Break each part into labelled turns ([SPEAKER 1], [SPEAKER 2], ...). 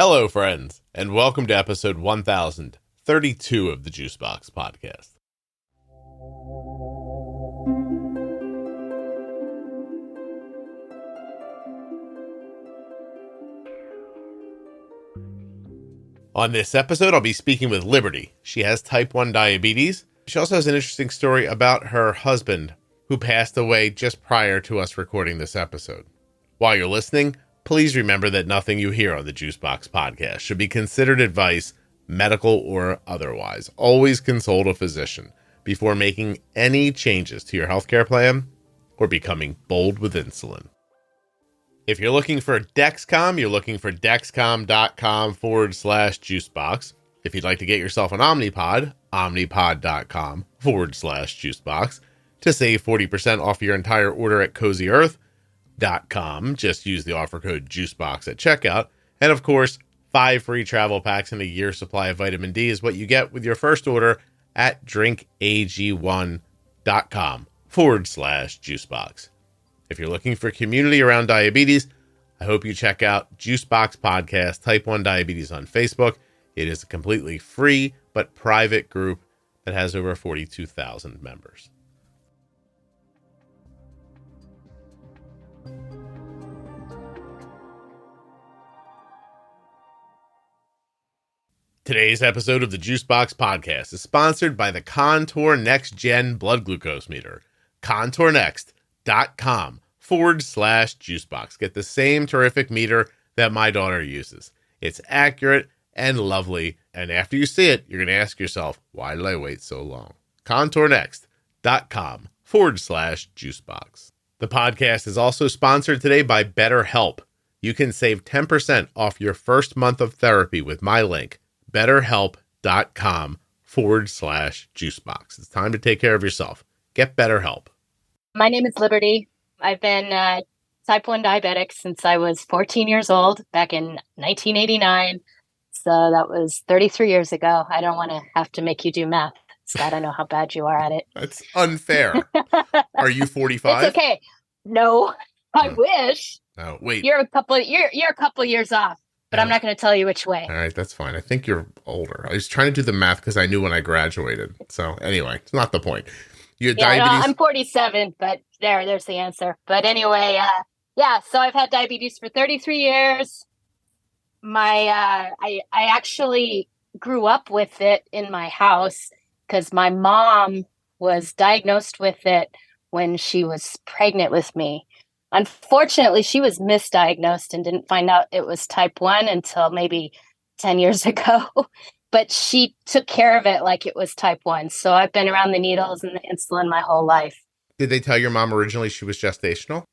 [SPEAKER 1] Hello, friends, and welcome to episode 1032 of the Juicebox Podcast. On this episode, I'll be speaking with Liberty. She has type 1 diabetes. She also has an interesting story about her husband, who passed away just prior to us recording this episode. While you're listening, please remember that nothing you hear on the Juicebox Podcast should be considered advice, medical or otherwise. Always consult a physician before making any changes to your healthcare plan or becoming bold with insulin. If you're looking for Dexcom, you're looking for dexcom.com/juicebox. If you'd like to get yourself an Omnipod, omnipod.com/juicebox. To save 40% off your entire order at CozyEarth.com. Just use the offer code JUICEBOX at checkout. And of course, 5 free travel packs and a year's supply of vitamin D is what you get with your first order at drinkag1.com/juicebox. If you're looking for community around diabetes, I hope you check out Juicebox Podcast Type 1 Diabetes on Facebook. It is a completely free but private group that has over 42,000 members. Today's episode of the Juicebox Podcast is sponsored by the Contour Next Gen Blood Glucose Meter. ContourNext.com/juicebox. Get the same terrific meter that my daughter uses. It's accurate and lovely, and after you see it, you're going to ask yourself, why did I wait so long? ContourNext.com/juicebox. The podcast is also sponsored today by BetterHelp. You can save 10% off your first month of therapy with my link, BetterHelp.com/juicebox. It's time to take care of yourself. Get BetterHelp.
[SPEAKER 2] My name is Liberty. I've been type 1 diabetic since I was 14 years old back in 1989. So that was 33 years ago. I don't want to have to make you do math, Scott. I know how bad you are at it.
[SPEAKER 1] That's unfair. Are you 45?
[SPEAKER 2] It's okay. No, I wish.
[SPEAKER 1] Oh, wait.
[SPEAKER 2] You're a couple years off, but I'm not going to tell you which way.
[SPEAKER 1] All right, that's fine. I think you're older. I was trying to do the math because I knew when I graduated. So anyway, it's not the point. You had diabetes?
[SPEAKER 2] No, I'm 47, but there's the answer. But anyway, so I've had diabetes for 33 years. I actually grew up with it in my house because my mom was diagnosed with it when she was pregnant with me. Unfortunately, she was misdiagnosed and didn't find out it was type 1 until maybe 10 years ago. But she took care of it like it was type 1. So I've been around the needles and the insulin my whole life.
[SPEAKER 1] Did they tell your mom originally she was gestational?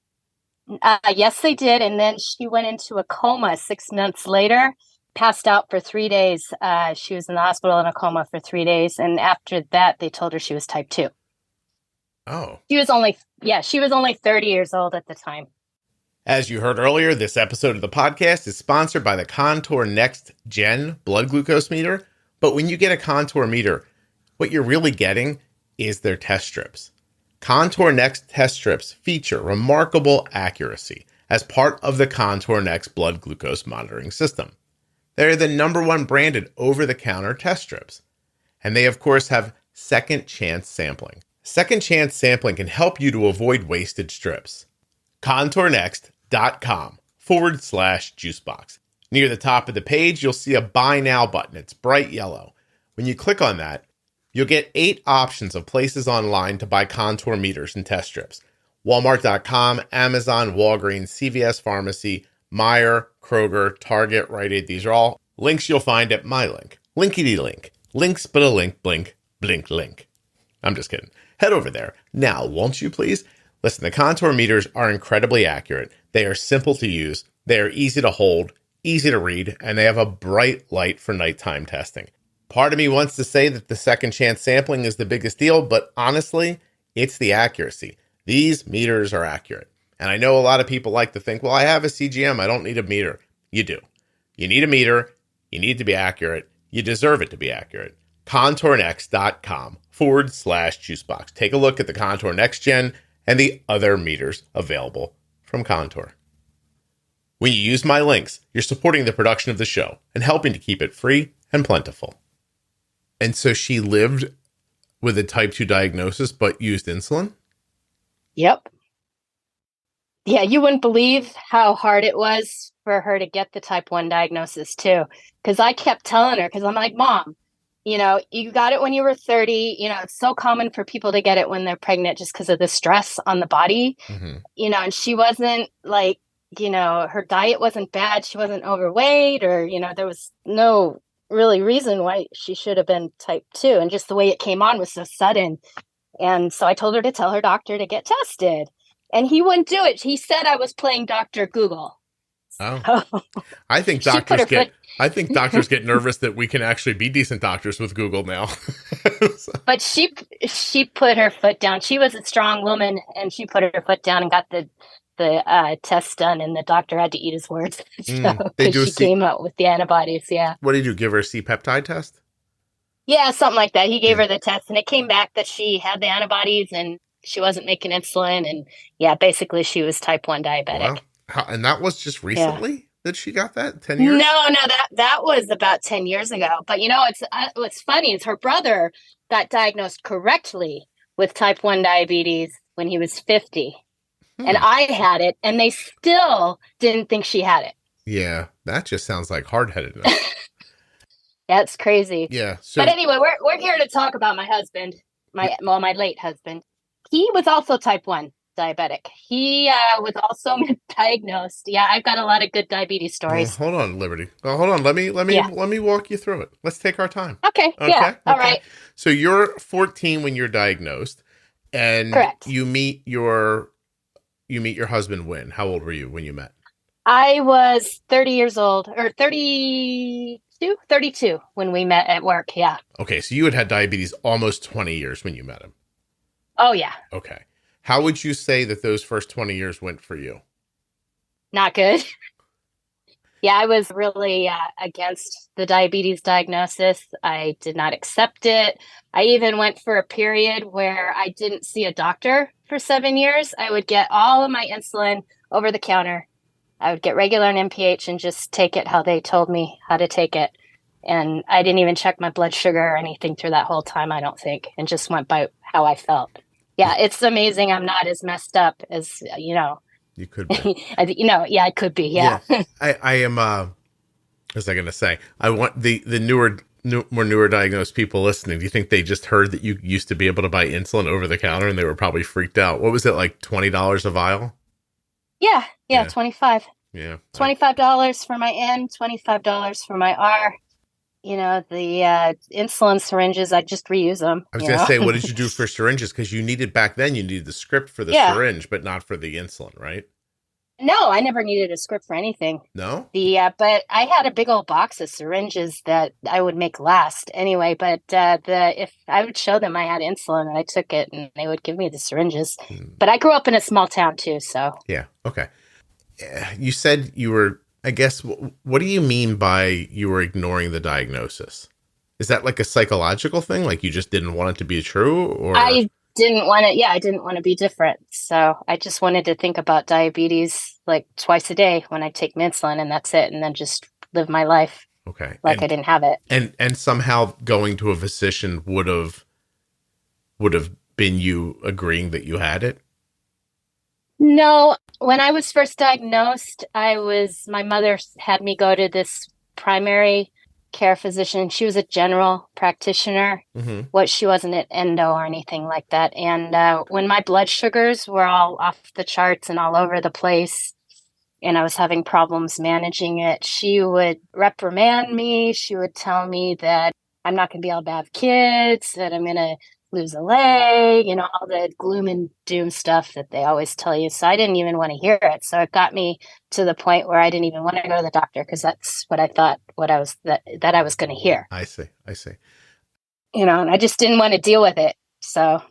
[SPEAKER 2] Yes, they did. And then she went into a coma 6 months later, passed out for 3 days. She was in the hospital in a coma for 3 days. And after that, they told her she was type 2.
[SPEAKER 1] Oh.
[SPEAKER 2] She was only 30 years old at the time.
[SPEAKER 1] As you heard earlier, this episode of the podcast is sponsored by the Contour Next Gen Blood Glucose Meter. But when you get a Contour meter, what you're really getting is their test strips. Contour Next test strips feature remarkable accuracy as part of the Contour Next blood glucose monitoring system. They're the #1 branded over-the-counter test strips. And they, of course, have second chance sampling. Second chance sampling can help you to avoid wasted strips. ContourNext.com/juicebox. Near the top of the page, you'll see a Buy Now button. It's bright yellow. When you click on that, you'll get 8 options of places online to buy Contour meters and test strips. Walmart.com, Amazon, Walgreens, CVS Pharmacy, Meijer, Kroger, Target, Rite Aid. These are all links you'll find at my link. Linkity-link. Links but a link, blink, blink, link. I'm just kidding. Head over there. Now, won't you please? Listen, the Contour meters are incredibly accurate. They are simple to use. They are easy to hold, easy to read, and they have a bright light for nighttime testing. Part of me wants to say that the second chance sampling is the biggest deal, but honestly, it's the accuracy. These meters are accurate. And I know a lot of people like to think, well, I have a CGM. I don't need a meter. You do. You need a meter. You need it to be accurate. You deserve it to be accurate. ContourNext.com/juicebox. Take a look at the Contour Next Gen and the other meters available from Contour. When you use my links, you're supporting the production of the show and helping to keep it free and plentiful. And so she lived with a type 2 diagnosis, but used insulin?
[SPEAKER 2] Yep. Yeah, you wouldn't believe how hard it was for her to get the type 1 diagnosis too. Because I kept telling her, because I'm like, Mom, you got it when you were 30. It's so common for people to get it when they're pregnant just because of the stress on the body.
[SPEAKER 1] Mm-hmm.
[SPEAKER 2] And she wasn't like, her diet wasn't bad. She wasn't overweight or, there was no really reason why she should have been type 2. And just the way it came on was so sudden. And so I told her to tell her doctor to get tested. And he wouldn't do it. He said I was playing Dr. Google.
[SPEAKER 1] Oh, I think doctors get nervous that we can actually be decent doctors with Google now.
[SPEAKER 2] But she put her foot down. She was a strong woman, and she put her foot down and got the test done. And the doctor had to eat his words because she came up with the antibodies. Yeah.
[SPEAKER 1] What did you give her? A C-peptide test?
[SPEAKER 2] Yeah, something like that. He gave her the test, and it came back that she had the antibodies and she wasn't making insulin. And yeah, basically she was type 1 diabetic.
[SPEAKER 1] Wow. And that was just recently that she got that? 10 years?
[SPEAKER 2] No, that was about 10 years ago. But what's funny is her brother got diagnosed correctly with type 1 diabetes when he was 50. And I had it, and they still didn't think she had it.
[SPEAKER 1] Yeah, that just sounds like hard-headedness.
[SPEAKER 2] That's crazy.
[SPEAKER 1] Yeah.
[SPEAKER 2] But anyway, we're here to talk about my husband, my late husband. He was also type 1 diabetic. He was also diagnosed. Yeah, I've got a lot of good diabetes stories.
[SPEAKER 1] Hold on, Liberty. Hold on. Let me walk you through it. Let's take our time.
[SPEAKER 2] Okay. Yeah. Okay. All right.
[SPEAKER 1] So you're 14 when you're diagnosed, and
[SPEAKER 2] correct.
[SPEAKER 1] You meet your husband when? How old were you when you met?
[SPEAKER 2] I was 30 years old, or 32 when we met at work. Yeah.
[SPEAKER 1] Okay, so you had diabetes almost 20 years when you met him.
[SPEAKER 2] Oh yeah.
[SPEAKER 1] Okay. How would you say that those first 20 years went for you?
[SPEAKER 2] Not good. Yeah, I was really against the diabetes diagnosis. I did not accept it. I even went for a period where I didn't see a doctor for 7 years. I would get all of my insulin over the counter. I would get regular and NPH and just take it how they told me how to take it. And I didn't even check my blood sugar or anything through that whole time, I don't think, and just went by how I felt. Yeah, it's amazing I'm not as messed up as,
[SPEAKER 1] You could be.
[SPEAKER 2] Yeah, I could be, yeah.
[SPEAKER 1] I am, what was I going to say? I want the more newer diagnosed people listening, do you think they just heard that you used to be able to buy insulin over the counter and they were probably freaked out? What was it, like $20 a vial?
[SPEAKER 2] Yeah, 25.
[SPEAKER 1] Yeah.
[SPEAKER 2] $25 for my N, $25 for my R. The insulin syringes, I just reuse them.
[SPEAKER 1] I was going to say, what did you do for syringes? Because you needed the script for the syringe, but not for the insulin, right?
[SPEAKER 2] No, I never needed a script for anything.
[SPEAKER 1] No?
[SPEAKER 2] But I had a big old box of syringes that I would make last anyway. But if I would show them I had insulin and I took it, and they would give me the syringes. But I grew up in a small town too, so.
[SPEAKER 1] Yeah. Okay. You said you were, I guess, what do you mean by you were ignoring the diagnosis? Is that like a psychological thing? Like you just didn't want it to be true? Or
[SPEAKER 2] I didn't want it. Yeah, I didn't want to be different. So I just wanted to think about diabetes like twice a day when I take my insulin, and that's it. And then just live my life.
[SPEAKER 1] Okay.
[SPEAKER 2] Like I didn't have it.
[SPEAKER 1] And somehow going to a physician would have been you agreeing that you had it?
[SPEAKER 2] No. When I was first diagnosed, my mother had me go to this primary care physician. She was a general practitioner.
[SPEAKER 1] Mm-hmm.
[SPEAKER 2] She wasn't an endo or anything like that. And when my blood sugars were all off the charts and all over the place, and I was having problems managing it, she would reprimand me. She would tell me that I'm not going to be able to have kids, that I'm going to lose a leg, all the gloom and doom stuff that they always tell you. So I didn't even want to hear it. So it got me to the point where I didn't even want to go to the doctor because that's what I thought that I was going to hear.
[SPEAKER 1] I see.
[SPEAKER 2] And I just didn't want to deal with it. So.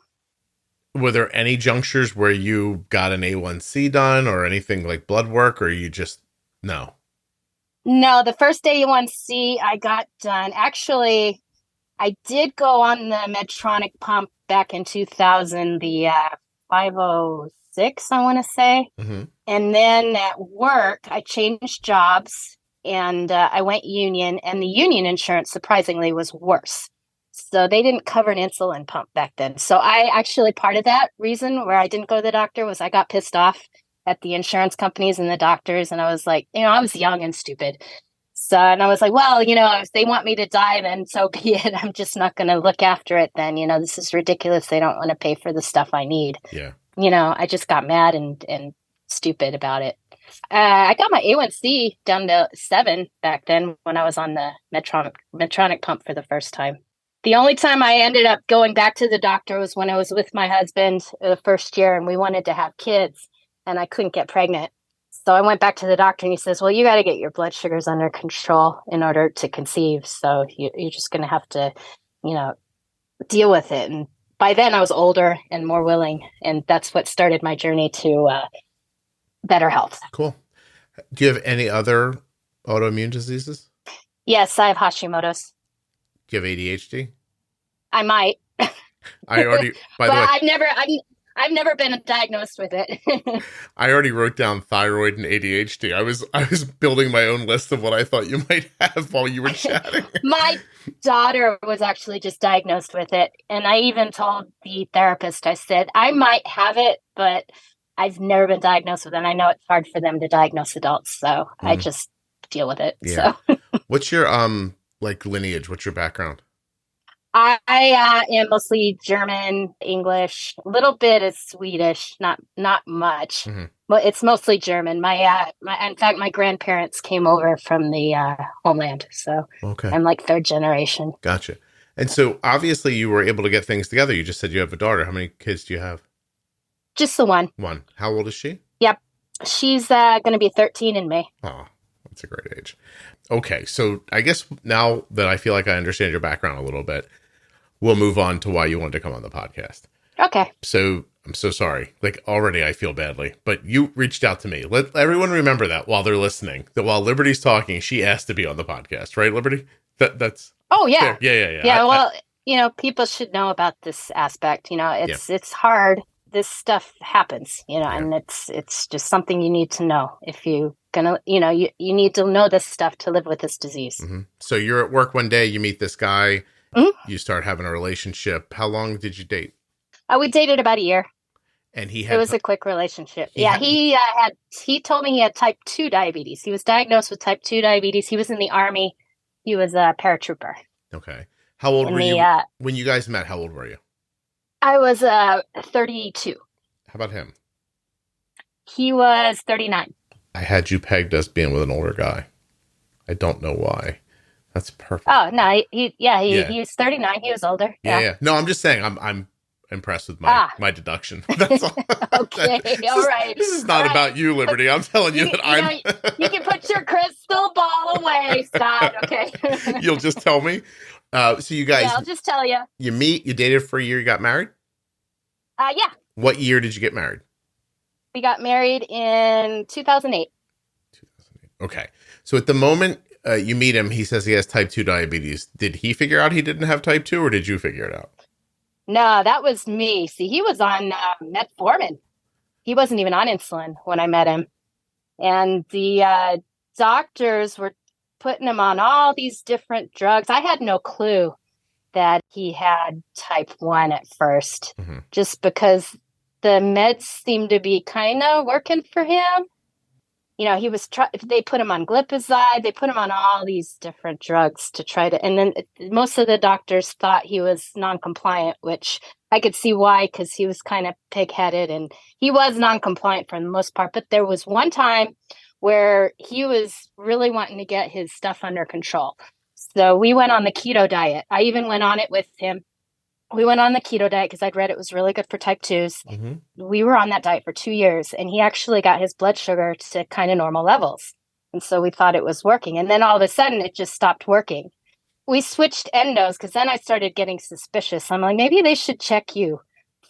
[SPEAKER 1] Were there any junctures where you got an A1C done or anything like blood work, or you just, no?
[SPEAKER 2] No, the first A1C I got done, actually, I did go on the Medtronic pump back in 2000, the 506 6, I want to say.
[SPEAKER 1] Mm-hmm.
[SPEAKER 2] And then at work, I changed jobs and I went union, and the union insurance surprisingly was worse. So they didn't cover an insulin pump back then. So I actually, part of that reason where I didn't go to the doctor was I got pissed off at the insurance companies and the doctors. And I was like, I was young and stupid. So, and I was like, well, if they want me to die, then so be it. I'm just not going to look after it then. This is ridiculous. They don't want to pay for the stuff I need.
[SPEAKER 1] Yeah.
[SPEAKER 2] I just got mad and stupid about it. I got my A1C down to 7 back then when I was on the Medtronic pump for the first time. The only time I ended up going back to the doctor was when I was with my husband the first year, and we wanted to have kids, and I couldn't get pregnant. So I went back to the doctor, and he says, well, you got to get your blood sugars under control in order to conceive. So you're just going to have to, deal with it. And by then I was older and more willing. And that's what started my journey to better health.
[SPEAKER 1] Cool. Do you have any other autoimmune diseases?
[SPEAKER 2] Yes, I have Hashimoto's.
[SPEAKER 1] Do you have ADHD?
[SPEAKER 2] I might.
[SPEAKER 1] By the way,
[SPEAKER 2] I've never been diagnosed with it.
[SPEAKER 1] I already wrote down thyroid and ADHD. I was building my own list of what I thought you might have while you were chatting.
[SPEAKER 2] My daughter was actually just diagnosed with it. And I even told the therapist, I said, I might have it, but I've never been diagnosed with it. And I know it's hard for them to diagnose adults. So I just deal with it.
[SPEAKER 1] Yeah.
[SPEAKER 2] So
[SPEAKER 1] What's your lineage? What's your background?
[SPEAKER 2] I am mostly German, English, a little bit of Swedish, not much, but it's mostly German. In fact, my grandparents came over from the homeland, so
[SPEAKER 1] okay.
[SPEAKER 2] I'm like 3rd generation.
[SPEAKER 1] Gotcha. And so obviously you were able to get things together. You just said you have a daughter. How many kids do you have?
[SPEAKER 2] Just the one.
[SPEAKER 1] One. How old is she?
[SPEAKER 2] Yep. She's going to be 13 in May.
[SPEAKER 1] Oh, that's a great age. Okay. So I guess now that I feel like I understand your background a little bit, we'll move on to why you wanted to come on the podcast.
[SPEAKER 2] Okay.
[SPEAKER 1] So I'm so sorry. Like already I feel badly, but you reached out to me. Let everyone remember that while they're listening, that while Liberty's talking, she asked to be on the podcast, right, Liberty? That's.
[SPEAKER 2] Oh, yeah.
[SPEAKER 1] Yeah.
[SPEAKER 2] Yeah. Well, people should know about this aspect. It's hard. This stuff happens, and it's just something you need to know if you gonna, you need to know this stuff to live with this disease.
[SPEAKER 1] Mm-hmm. So you're at work one day, you meet this guy.
[SPEAKER 2] Mm-hmm.
[SPEAKER 1] You start having a relationship. How long did you date?
[SPEAKER 2] We dated about a year.
[SPEAKER 1] And it was
[SPEAKER 2] a quick relationship. He told me he had type 2 diabetes. He was diagnosed with type 2 diabetes. He was in the Army. He was a paratrooper.
[SPEAKER 1] Okay. How old were you when you guys met? How old were you?
[SPEAKER 2] I was 32.
[SPEAKER 1] How about him?
[SPEAKER 2] He was 39.
[SPEAKER 1] I had you pegged as being with an older guy. I don't know why. That's perfect.
[SPEAKER 2] Oh no, he was 39. He was older.
[SPEAKER 1] Yeah. No, I'm just saying I'm impressed with my deduction. That's all.
[SPEAKER 2] Okay, all right.
[SPEAKER 1] This is not about you, Liberty. I'm telling you that
[SPEAKER 2] you can put your crystal ball away, Scott. Okay.
[SPEAKER 1] You'll just tell me. So you guys.
[SPEAKER 2] Yeah, I'll just tell you.
[SPEAKER 1] You meet. You dated for a year. You got married.
[SPEAKER 2] Yeah.
[SPEAKER 1] What year did you get married?
[SPEAKER 2] We got married in 2008.
[SPEAKER 1] 2008. Okay. So at the moment you meet him, he says he has type 2 diabetes. Did he figure out he didn't have type 2, or did you figure it out?
[SPEAKER 2] No, that was me. See, he was on metformin. He wasn't even on insulin when I met him. And the doctors were putting him on all these different drugs. I had no clue that he had type 1 at first, just because the meds seemed to be kind of working for him. He was they put him on glipizide. They put him on all these different drugs to try to, and then most of the doctors thought he was non-compliant, which I could see why, because he was kind of pig-headed and he was non-compliant for the most part. But there was one time where he was really wanting to get his stuff under control. So we went on the keto diet. I even went on it with him. We went on the keto diet because I'd read it was really good for type 2s. We were on that diet for 2 years, and he actually got his blood sugar to kind of normal levels. And so we thought it was working. And then all of a sudden it just stopped working. We switched endos because then I started getting suspicious. I'm like, maybe they should check you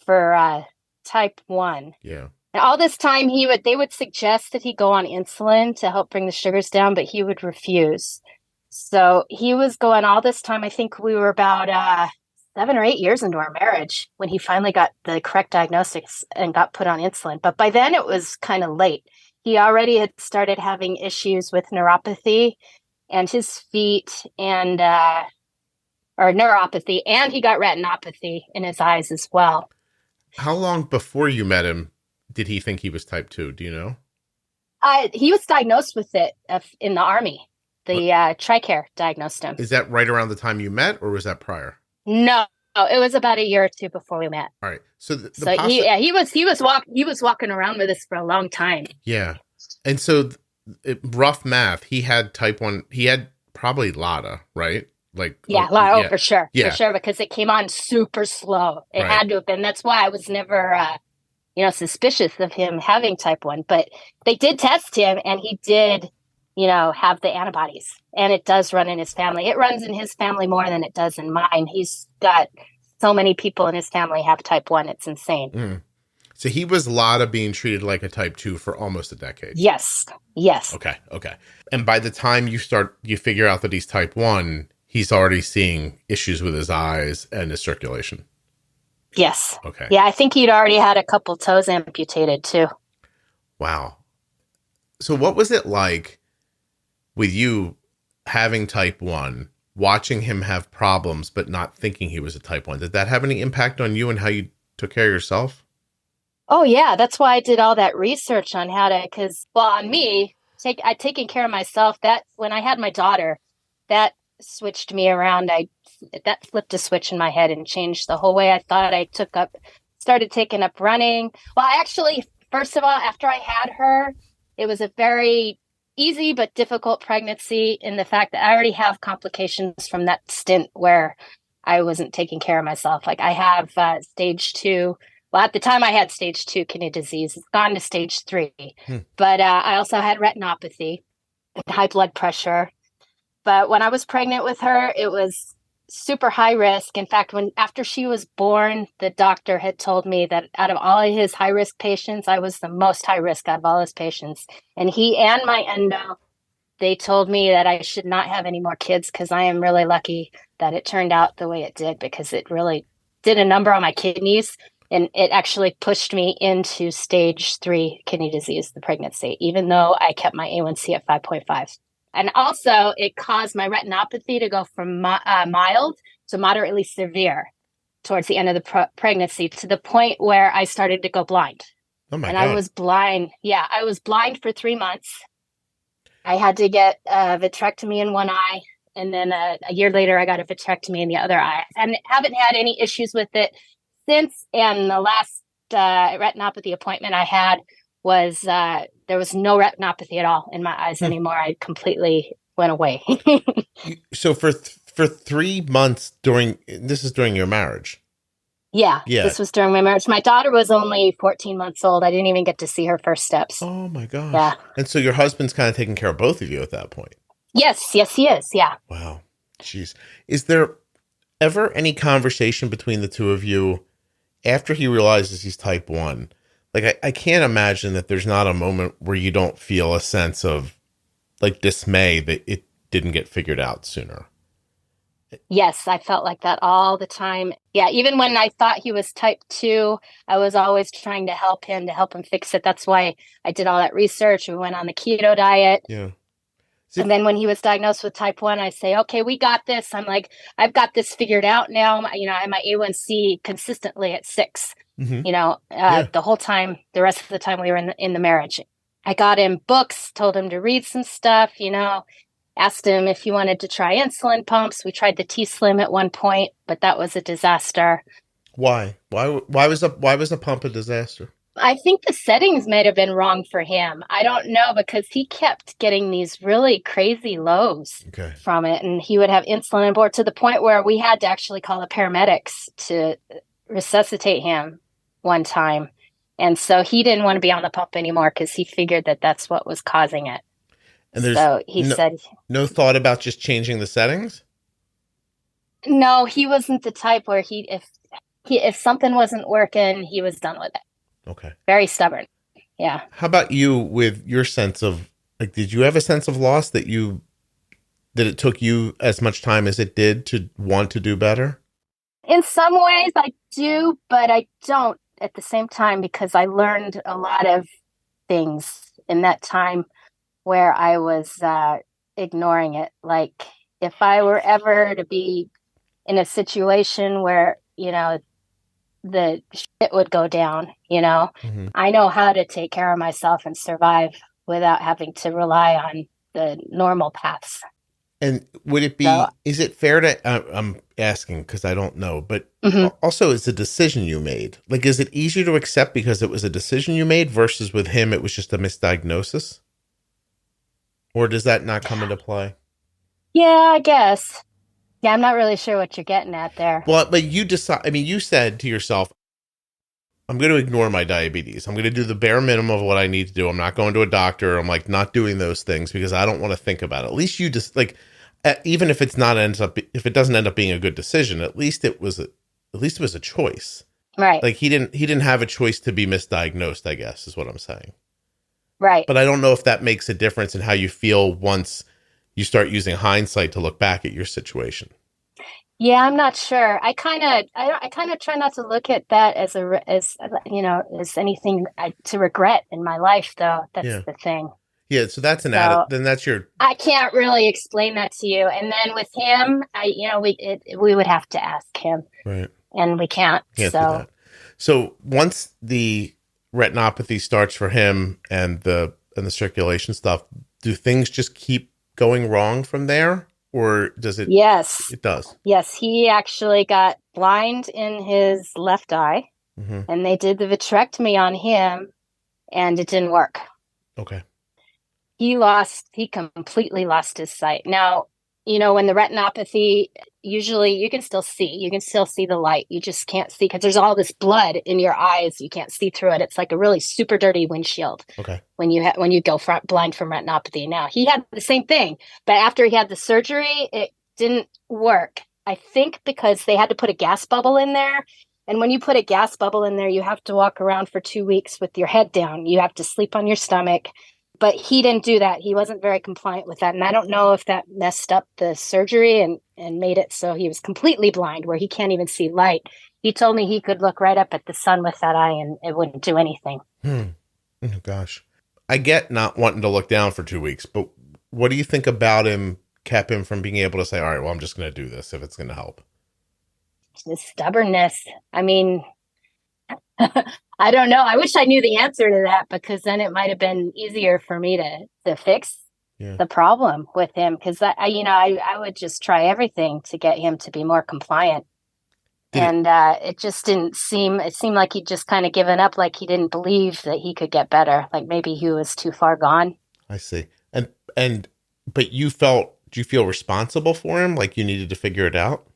[SPEAKER 2] for type 1.
[SPEAKER 1] Yeah.
[SPEAKER 2] And all this time they would suggest that he go on insulin to help bring the sugars down, but he would refuse. So he was going all this time. I think we were about 7 or 8 years into our marriage when he finally got the correct diagnostics and got put on insulin. But by then it was kind of late. He already had started having issues with neuropathy and his feet and, or neuropathy, and he got retinopathy in his eyes as well.
[SPEAKER 1] How long before you met him did he think he was type 2? Do you know?
[SPEAKER 2] He was diagnosed with it in the Army. The TRICARE diagnosed him.
[SPEAKER 1] Is that right around the time you met, or was that prior?
[SPEAKER 2] No, it was about a year or two before we met.
[SPEAKER 1] All right. So
[SPEAKER 2] he was walking around with us for a long time.
[SPEAKER 1] Yeah. And so rough math, he had type 1, he had probably LADA, right? Like
[SPEAKER 2] LADA, for sure. Yeah. For sure, because it came on super slow. It had to have been. That's why I was never suspicious of him having type 1, but they did test him and he did have the antibodies, and it does run in his family. It runs in his family more than it does in mine. He's got so many people in his family have type 1. It's insane.
[SPEAKER 1] Mm. So he was LADA being treated like a type 2 for almost a decade.
[SPEAKER 2] Yes.
[SPEAKER 1] Okay. And by the time you figure out that he's type 1, he's already seeing issues with his eyes and his circulation.
[SPEAKER 2] Yes.
[SPEAKER 1] Okay.
[SPEAKER 2] Yeah, I think he'd already had a couple toes amputated too.
[SPEAKER 1] Wow. So what was it like with you having type 1, watching him have problems, but not thinking he was a type 1? Did that have any impact on you and how you took care of yourself?
[SPEAKER 2] Oh, yeah. That's why I did all that research on how to, on me, I'd taken care of myself. That when I had my daughter, that switched me around. That flipped a switch in my head and changed the whole way I thought. I started taking up running. Well, I actually, first of all, after I had her, it was a very easy but difficult pregnancy in the fact that I already have complications from that stint where I wasn't taking care of myself. Like I have stage 2. Well, at the time I had stage 2 kidney disease. It's gone to stage 3. But I also had retinopathy and high blood pressure. But when I was pregnant with her, it was super high risk. In fact, after she was born, the doctor had told me that out of all of his high risk patients, I was the most high risk out of all his patients. And he and my endo, they told me that I should not have any more kids because I am really lucky that it turned out the way it did, because it really did a number on my kidneys. And it actually pushed me into stage 3 kidney disease, the pregnancy, even though I kept my A1C at 5.5. And also, it caused my retinopathy to go from mild to moderately severe towards the end of the pregnancy, to the point where I started to go blind.
[SPEAKER 1] Oh, my God.
[SPEAKER 2] I was blind. Yeah, I was blind for 3 months. I had to get a vitrectomy in one eye. And then a year later, I got a vitrectomy in the other eye. And haven't had any issues with it since. And the last retinopathy appointment I had was there was no retinopathy at all in my eyes anymore. I completely went away.
[SPEAKER 1] So for 3 months this is during your marriage?
[SPEAKER 2] Yeah, this was during my marriage. My daughter was only 14 months old. I didn't even get to see her first steps.
[SPEAKER 1] Oh my gosh.
[SPEAKER 2] Yeah.
[SPEAKER 1] And so your husband's kind of taking care of both of you at that point?
[SPEAKER 2] Yes, he is. Yeah.
[SPEAKER 1] Wow. Jeez. Is there ever any conversation between the two of you after he realizes he's type 1? Like, I can't imagine that there's not a moment where you don't feel a sense of like dismay that it didn't get figured out sooner.
[SPEAKER 2] Yes, I felt like that all the time. Yeah, even when I thought he was type 2, I was always trying to help him fix it. That's why I did all that research. We went on the keto diet.
[SPEAKER 1] Yeah.
[SPEAKER 2] And then when he was diagnosed with type 1, I say, okay, we got this. I'm like, I've got this figured out now. I have my A1C consistently at 6. Mm-hmm. The whole time, the rest of the time we were in the marriage. I got him books, told him to read some stuff, asked him if he wanted to try insulin pumps. We tried the T-Slim at one point, but that was a disaster.
[SPEAKER 1] Why? Why was a pump a disaster?
[SPEAKER 2] I think the settings might have been wrong for him. I don't know, because he kept getting these really crazy lows from it. And he would have insulin on board to the point where we had to actually call the paramedics to resuscitate him one time. And so he didn't want to be on the pump anymore because he figured that that's what was causing it.
[SPEAKER 1] And there's
[SPEAKER 2] said
[SPEAKER 1] no thought about just changing the settings?
[SPEAKER 2] No, he wasn't the type where if something wasn't working, he was done with it.
[SPEAKER 1] Okay.
[SPEAKER 2] Very stubborn. Yeah.
[SPEAKER 1] How about you with your sense of, like, did you have a sense of loss that it took you as much time as it did to want to do better?
[SPEAKER 2] In some ways I do, but I don't at the same time because I learned a lot of things in that time where I was ignoring it. Like if I were ever to be in a situation where, the shit would go down,
[SPEAKER 1] Mm-hmm.
[SPEAKER 2] I know how to take care of myself and survive without having to rely on the normal paths.
[SPEAKER 1] And would it
[SPEAKER 2] So,
[SPEAKER 1] is it fair to, I'm asking because I don't know, but
[SPEAKER 2] mhm.
[SPEAKER 1] also it's a decision you made. Like, is it easier to accept because it was a decision you made versus with him, it was just a misdiagnosis? Or does that not come into play?
[SPEAKER 2] Yeah, I guess. Yeah, I'm not really sure what you're getting at there.
[SPEAKER 1] Well, but you decide, I mean, you said to yourself, I'm going to ignore my diabetes. I'm going to do the bare minimum of what I need to do. I'm not going to a doctor. I'm like not doing those things because I don't want to think about it. At least you just like, even if if it doesn't end up being a good decision, at least it was a choice.
[SPEAKER 2] Right,
[SPEAKER 1] Like he didn't have a choice to be misdiagnosed, I guess is what I'm saying.
[SPEAKER 2] right.
[SPEAKER 1] But I don't know if that makes a difference in how you feel once you start using hindsight to look back at your situation.
[SPEAKER 2] Yeah, I'm not sure. I kind of try not to look at that as as anything to regret in my life, though. That's
[SPEAKER 1] Yeah.
[SPEAKER 2] the thing.
[SPEAKER 1] Yeah. So that's
[SPEAKER 2] So
[SPEAKER 1] then that's your,
[SPEAKER 2] I can't really explain that to you. And then with him, we would have to ask him,
[SPEAKER 1] right.
[SPEAKER 2] and we can't.
[SPEAKER 1] Can't do
[SPEAKER 2] So
[SPEAKER 1] that. So once the retinopathy starts for him and the circulation stuff, do things just keep going wrong from there, or does it?
[SPEAKER 2] yes,
[SPEAKER 1] It does.
[SPEAKER 2] yes, he actually got blind in his left eye,
[SPEAKER 1] Mm-hmm.
[SPEAKER 2] and they did the vitrectomy on him, and it didn't work.
[SPEAKER 1] Okay.
[SPEAKER 2] He completely lost his sight. Now, when the retinopathy, usually you can still see the light. You just can't see because there's all this blood in your eyes. You can't see through it. It's like a really super dirty windshield.
[SPEAKER 1] Okay.
[SPEAKER 2] When you go blind from retinopathy. Now, he had the same thing, but after he had the surgery, it didn't work. I think because they had to put a gas bubble in there. And when you put a gas bubble in there, you have to walk around for 2 weeks with your head down. You have to sleep on your stomach. But he didn't do that. He wasn't very compliant with that. And I don't know if that messed up the surgery and made it so he was completely blind where he can't even see light. He told me he could look right up at the sun with that eye and it wouldn't do anything.
[SPEAKER 1] Oh, gosh. I get not wanting to look down for 2 weeks, but what do you think about him kept him from being able to say, all right, well, I'm just going to do this if it's going to help?
[SPEAKER 2] The stubbornness. I mean, I don't know. I wish I knew the answer to that because then it might have been easier for me to fix the problem with him because I would just try everything to get him to be more compliant. It just it seemed like he'd just kind of given up, like he didn't believe that he could get better. Like maybe he was too far gone.
[SPEAKER 1] I see. But do you feel responsible for him? Like you needed to figure it out?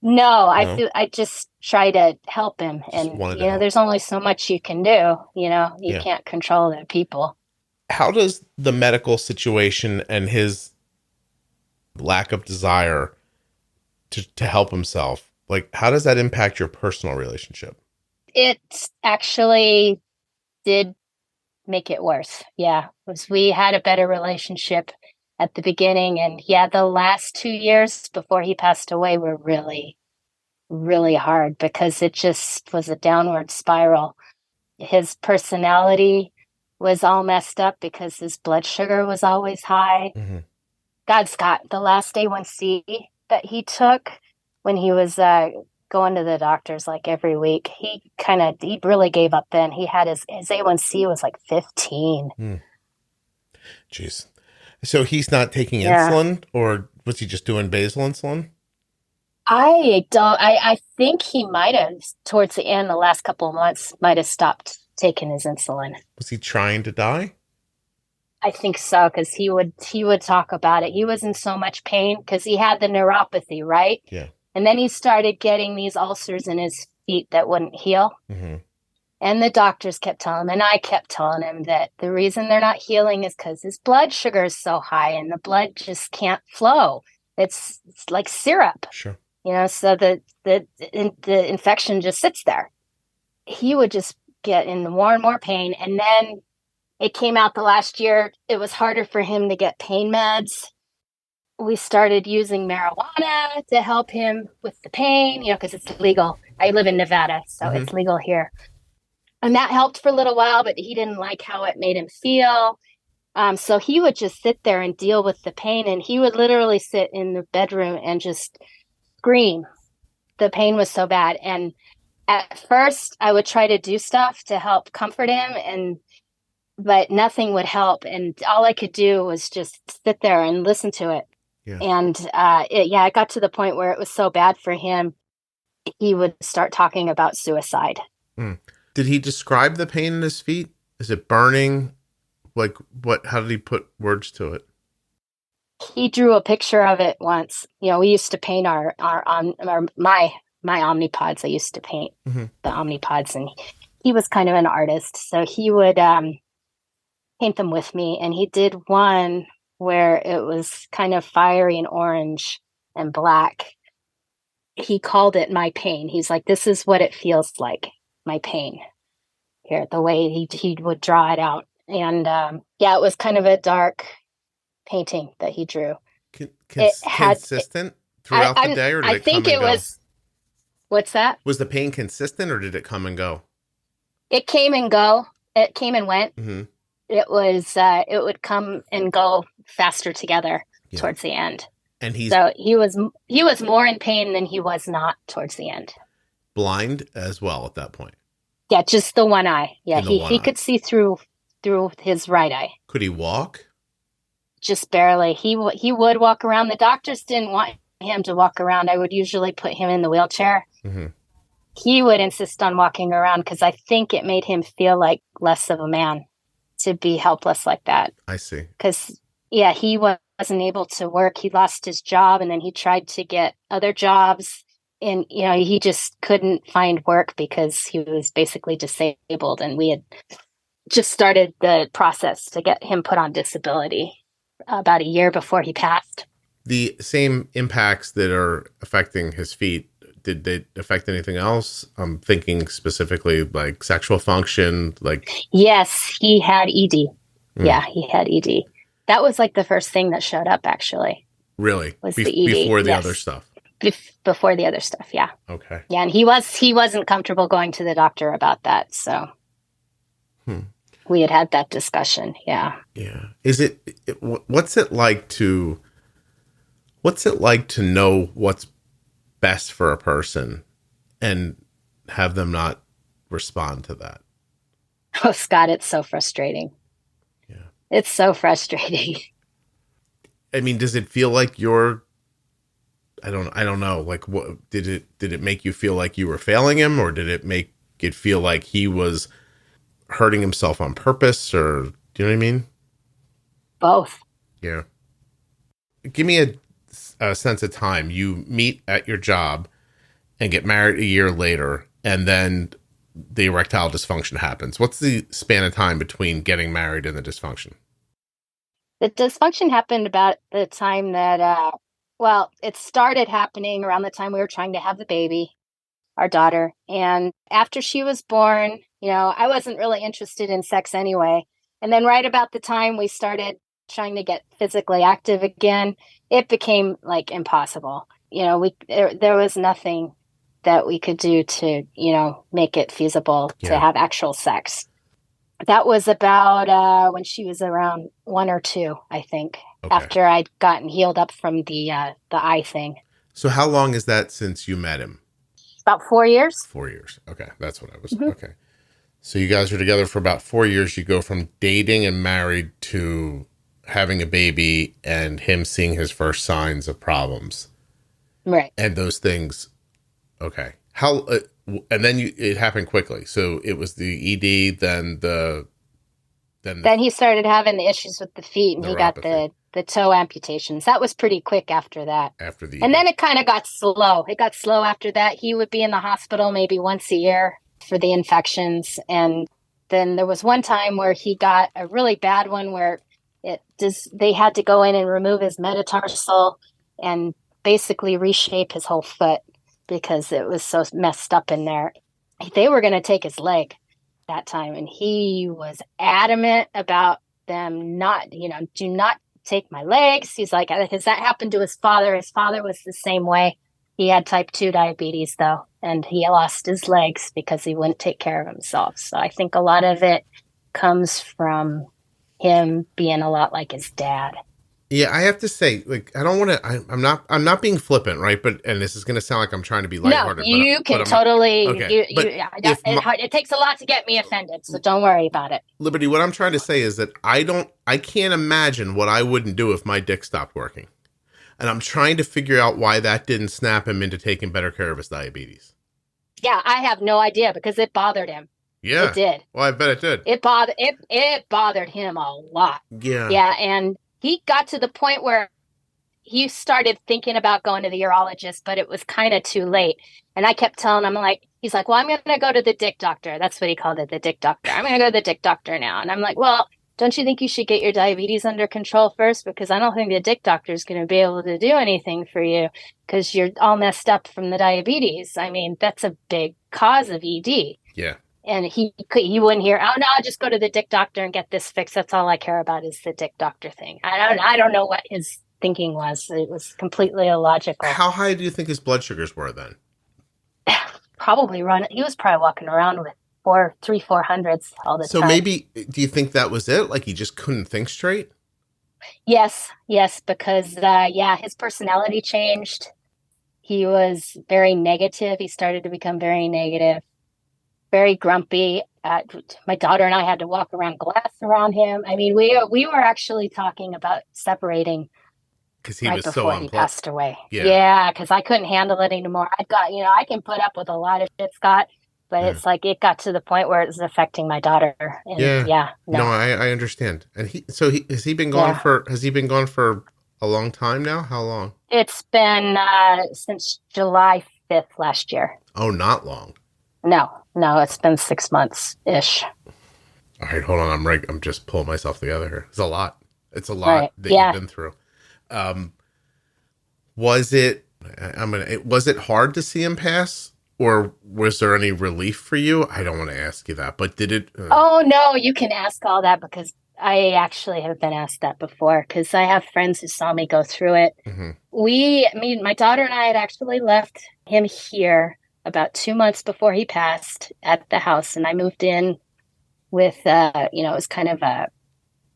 [SPEAKER 2] No, I just try to help him. And, there's only so much you can do. You can't control the people.
[SPEAKER 1] How does the medical situation and his lack of desire to help himself, like, how does that impact your personal relationship?
[SPEAKER 2] It actually did make it worse. Yeah. We had a better relationship at the beginning. And the last 2 years before he passed away were really, really hard because it just was a downward spiral. His personality was all messed up because his blood sugar was always high.
[SPEAKER 1] Mm-hmm.
[SPEAKER 2] God, Scott, the last A1C that he took when he was going to the doctors like every week, he really gave up then. He had his A1C was like 15.
[SPEAKER 1] Jeez. So he's not taking insulin, or was he just doing basal insulin?
[SPEAKER 2] I think he might have towards the end, the last couple of months, might have stopped taking his insulin.
[SPEAKER 1] Was he trying to die?
[SPEAKER 2] I think so, because he would talk about it. He was in so much pain because he had the neuropathy, right?
[SPEAKER 1] Yeah.
[SPEAKER 2] And then he started getting these ulcers in his feet that wouldn't heal. Mm-hmm. And the doctors kept telling him, and I kept telling him that the reason they're not healing is because his blood sugar is so high and the blood just can't flow. It's like syrup.
[SPEAKER 1] Sure.
[SPEAKER 2] So the infection just sits there. He would just get in more and more pain. And then it came out the last year, it was harder for him to get pain meds. we started using marijuana to help him with the pain, because it's legal. I live in Nevada, so
[SPEAKER 1] Mm-hmm.
[SPEAKER 2] it's legal here. And that helped for a little while, but he didn't like how it made him feel. So he would just sit there and deal with the pain, and he would literally sit in the bedroom and just scream. The pain was so bad. And at first I would try to do stuff to help comfort him, but nothing would help. And all I could do was just sit there and listen to it.
[SPEAKER 1] Yeah.
[SPEAKER 2] And it got to the point where it was so bad for him, he would start talking about suicide.
[SPEAKER 1] Mm. Did he describe the pain in his feet? Is it burning? Like how did he put words to it?
[SPEAKER 2] He drew a picture of it once. We used to paint my Omnipods. I used to paint the Omnipods, and he was kind of an artist. So he would paint them with me. And he did one where it was kind of fiery and orange and black. He called it my pain. He's like, this is what it feels like, my pain. Here, the way he would draw it out. And it was kind of a dark painting that he drew.
[SPEAKER 1] Consistent throughout the day, or did it come and go?
[SPEAKER 2] What's that?
[SPEAKER 1] Was the pain consistent, or did it come and go?
[SPEAKER 2] It came and go. It came and went.
[SPEAKER 1] Mm-hmm.
[SPEAKER 2] It would come and go faster together towards the end. And he was more in pain than he was not towards the end.
[SPEAKER 1] Blind as well at that point.
[SPEAKER 2] Yeah, just the one eye. Yeah, he could see through his right eye.
[SPEAKER 1] Could he walk?
[SPEAKER 2] Just barely. He would walk around. The doctors didn't want him to walk around. I would usually put him in the wheelchair. Mm-hmm. He would insist on walking around because I think it made him feel like less of a man to be helpless like that.
[SPEAKER 1] I see.
[SPEAKER 2] Because, he wasn't able to work. He lost his job, and then he tried to get other jobs. And, he just couldn't find work because he was basically disabled. And we had just started the process to get him put on disability about a year before he passed.
[SPEAKER 1] The same impacts that are affecting his feet, did they affect anything else? I'm thinking specifically like sexual function, like...
[SPEAKER 2] Yes, he had ED. Yeah, he had ED. That was like the first thing that showed up, actually.
[SPEAKER 1] Really?
[SPEAKER 2] Was the ED.
[SPEAKER 1] Before the other stuff?
[SPEAKER 2] Before the other stuff, yeah.
[SPEAKER 1] Okay.
[SPEAKER 2] Yeah, and he wasn't comfortable going to the doctor about that, so we had that discussion, yeah.
[SPEAKER 1] Yeah. What's it like to know what's best for a person and have them not respond to that?
[SPEAKER 2] Oh, Scott, it's so frustrating.
[SPEAKER 1] Yeah. It's
[SPEAKER 2] so frustrating.
[SPEAKER 1] I mean, does it feel like you're, I don't know, like what did it make you feel like you were failing him, or did it make it feel like he was hurting himself on purpose, or do you know what I mean?
[SPEAKER 2] Both.
[SPEAKER 1] Yeah. Give me a sense of time. You meet at your job and get married a year later, and then the erectile dysfunction happens. What's the span of time between getting married and the dysfunction?
[SPEAKER 2] The dysfunction happened about the time that, it started happening around the time we were trying to have the baby, our daughter. And after she was born, I wasn't really interested in sex anyway. And then right about the time we started trying to get physically active again, it became like impossible. There was nothing that we could do to, make it feasible to have actual sex. That was about when she was around 1 or 2, I think, after I'd gotten healed up from the eye thing.
[SPEAKER 1] So how long is that since you met him?
[SPEAKER 2] About 4 years.
[SPEAKER 1] 4 years. Okay. That's what I was. Mm-hmm. Okay. So you guys are together for about 4 years. You go from dating and married to having a baby and him seeing his first signs of problems.
[SPEAKER 2] Right.
[SPEAKER 1] And those things. Okay. How, and then it happened quickly. So it was the ED, then he started having the issues with the feet, and he got the toe amputations. That was pretty quick after that. And then it kind of got slow. It got slow after that. He would be in the hospital maybe once a year for the infections. And then there was one time where he got a really bad one where they had to go in and remove his metatarsal and basically reshape his whole foot because it was so messed up in there. They were going to take his leg that time, and he was adamant about them not, do not
[SPEAKER 2] take my legs. He's like, because that happened to his father. His father was the same way. He had type 2 diabetes, though, and he lost his legs because he wouldn't take care of himself. So I think a lot of it comes from him being a lot like his dad.
[SPEAKER 1] Yeah, I have to say, like, I don't want to. I'm not being flippant, right? But and this is going to sound like I'm trying to be lighthearted.
[SPEAKER 2] No, you can totally. Okay. It takes a lot to get me offended, so don't worry about it.
[SPEAKER 1] Liberty, what I'm trying to say is that I can't imagine what I wouldn't do if my dick stopped working. And I'm trying to figure out why that didn't snap him into taking better care of his diabetes.
[SPEAKER 2] Yeah, I have no idea because it bothered him.
[SPEAKER 1] Yeah.
[SPEAKER 2] It did.
[SPEAKER 1] Well, I bet it did.
[SPEAKER 2] It bothered him a lot.
[SPEAKER 1] Yeah.
[SPEAKER 2] Yeah, and he got to the point where he started thinking about going to the urologist, but it was kind of too late. And I kept telling him, he's like, well, I'm going to go to the dick doctor. That's what he called it, the dick doctor. I'm going to go to the dick doctor now. And I'm like, well, don't you think you should get your diabetes under control first? Because I don't think the dick doctor is going to be able to do anything for you because you're all messed up from the diabetes. I mean, that's a big cause of ED.
[SPEAKER 1] Yeah.
[SPEAKER 2] And he wouldn't hear, oh, no, I'll just go to the dick doctor and get this fixed. That's all I care about is the dick doctor thing. I don't know what his thinking was. It was completely illogical.
[SPEAKER 1] How high do you think his blood sugars were then?
[SPEAKER 2] He was probably walking around with 400s all the time.
[SPEAKER 1] So maybe, do you think that was it? Like he just couldn't think straight?
[SPEAKER 2] Yes, because, his personality changed. He was very negative. He started to become very negative, very grumpy. My daughter and I had to walk around glass around him. I mean, we were actually talking about separating
[SPEAKER 1] because he
[SPEAKER 2] right
[SPEAKER 1] was
[SPEAKER 2] before
[SPEAKER 1] so
[SPEAKER 2] he
[SPEAKER 1] unplugged.
[SPEAKER 2] passed away. Yeah, because I couldn't handle it anymore. I can put up with a lot of shit, Scott, but it's like it got to the point where it was affecting my daughter. And
[SPEAKER 1] no, I understand. And has he been gone for a long time now? How long?
[SPEAKER 2] It's been since July 5th last year.
[SPEAKER 1] Oh, not long.
[SPEAKER 2] No, it's been 6 months ish.
[SPEAKER 1] All right, hold on. I'm just pulling myself together here. It's a lot. It's a lot that you've been through. Was it hard to see him pass, or was there any relief for you? I don't want to ask you that, but did it?
[SPEAKER 2] Oh no, you can ask all that because I actually have been asked that before because I have friends who saw me go through it. Mm-hmm. My daughter and I had actually left him here about 2 months before he passed at the house, and I moved in with it was kind of a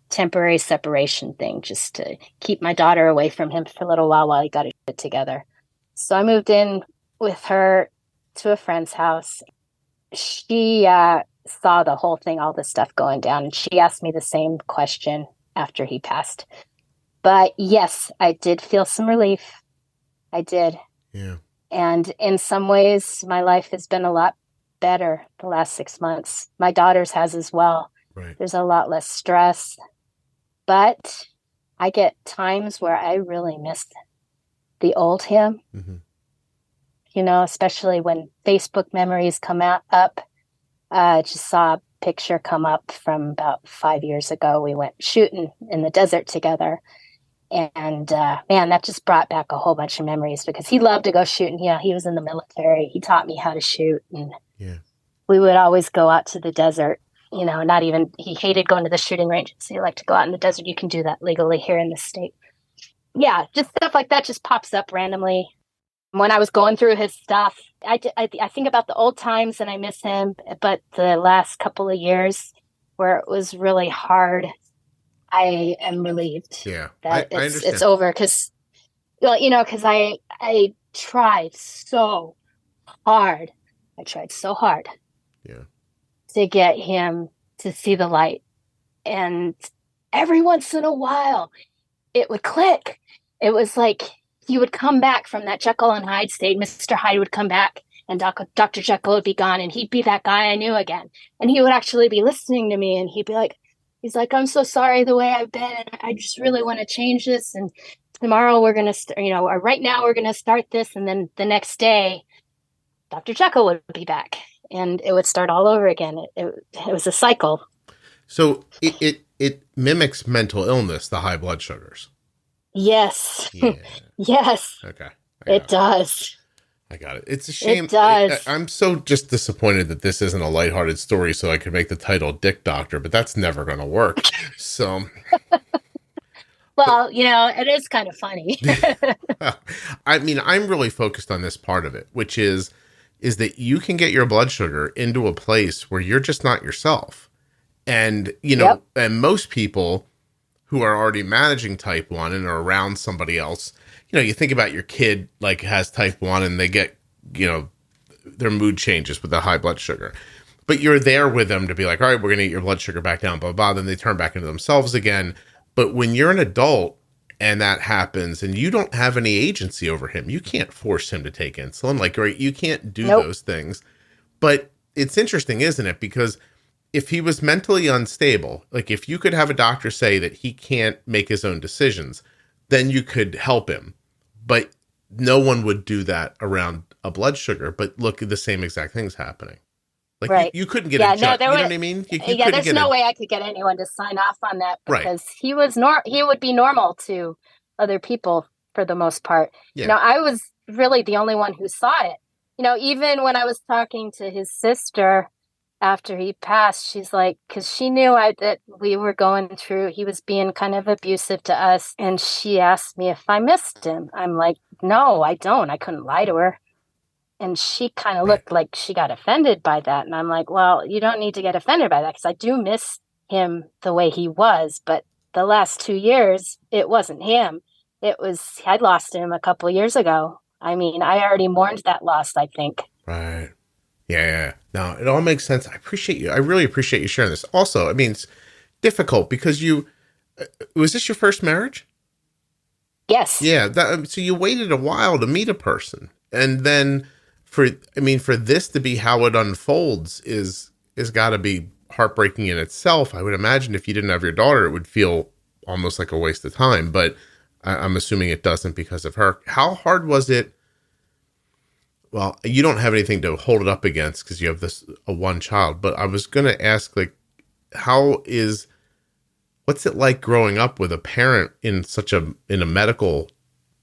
[SPEAKER 2] temporary separation thing just to keep my daughter away from him for a little while he got his shit together. So I moved in with her to a friend's house. She saw the whole thing, all this stuff going down, and she asked me the same question after he passed. But yes, I did feel some relief. I did.
[SPEAKER 1] Yeah.
[SPEAKER 2] And in some ways, my life has been a lot better the last 6 months. My daughter's has as well.
[SPEAKER 1] Right.
[SPEAKER 2] There's a lot less stress. But I get times where I really miss the old him. Mm-hmm. Especially when Facebook memories come up. I just saw a picture come up from about 5 years ago. We went shooting in the desert together. And man, that just brought back a whole bunch of memories because he loved to go shooting. He was in the military. He taught me how to shoot. And we would always go out to the desert. He hated going to the shooting range. So he liked to go out in the desert. You can do that legally here in the state. Yeah, just stuff like that just pops up randomly. When I was going through his stuff, I think about the old times and I miss him. But the last couple of years where it was really hard, I am relieved that it's over. Because, because I tried so hard. To get him to see the light. And every once in a while, it would click. It was like he would come back from that Jekyll and Hyde state. Mr. Hyde would come back and Dr. Jekyll would be gone and he'd be that guy I knew again. And he would actually be listening to me and he's like, I'm so sorry the way I've been. And I just really want to change this. And tomorrow we're going to, or right now we're going to start this. And then the next day, Dr. Jekyll would be back. And it would start all over again. It was a cycle.
[SPEAKER 1] So it mimics mental illness, the high blood sugars.
[SPEAKER 2] Yes. Yeah. Yes.
[SPEAKER 1] Okay.
[SPEAKER 2] It does.
[SPEAKER 1] I got it. It's a shame.
[SPEAKER 2] It does.
[SPEAKER 1] I'm so just disappointed that this isn't a lighthearted story so I could make the title Dick Doctor, but that's never going to work. So.
[SPEAKER 2] Well, it is kind of funny.
[SPEAKER 1] I mean, I'm really focused on this part of it, which is that you can get your blood sugar into a place where you're just not yourself. And,
[SPEAKER 2] Yep.
[SPEAKER 1] and most people who are already managing type 1 and are around somebody else, you think about your kid like has type 1 and they get, their mood changes with the high blood sugar. But you're there with them to be like, all right, we're going to get your blood sugar back down, blah, blah. Then they turn back into themselves again. But when you're an adult and that happens and you don't have any agency over him, you can't force him to take insulin. Like, right, you can't do those things. But it's interesting, isn't it? Because if he was mentally unstable, like if you could have a doctor say that he can't make his own decisions, then you could help him. But no one would do that around a blood sugar. But look at the same exact things happening. Like
[SPEAKER 2] Right.
[SPEAKER 1] you couldn't get a judge. You know what I mean?
[SPEAKER 2] There's no way I could get anyone to sign off on that because he would be normal to other people for the most part.
[SPEAKER 1] Yeah.
[SPEAKER 2] I was really the only one who saw it. Even when I was talking to his sister after he passed, she's like, because she knew that we were going through, he was being kind of abusive to us. And she asked me if I missed him. I'm like, no, I don't. I couldn't lie to her. And she kind of looked like she got offended by that. And I'm like, well, you don't need to get offended by that because I do miss him the way he was. But the last 2 years, it wasn't him. I'd lost him a couple of years ago. I mean, I already mourned that loss, I think.
[SPEAKER 1] Right. Yeah. No, it all makes sense. I appreciate you. I really appreciate you sharing this. Also, I mean, it's difficult because was this your first marriage?
[SPEAKER 2] Yes.
[SPEAKER 1] Yeah. So you waited a while to meet a person. And then for this to be how it unfolds is got to be heartbreaking in itself. I would imagine if you didn't have your daughter, it would feel almost like a waste of time, but I'm assuming it doesn't because of her. How hard was it? Well, you don't have anything to hold it up against because you have a one child, but I was going to ask, like, what's it like growing up with a parent in a medical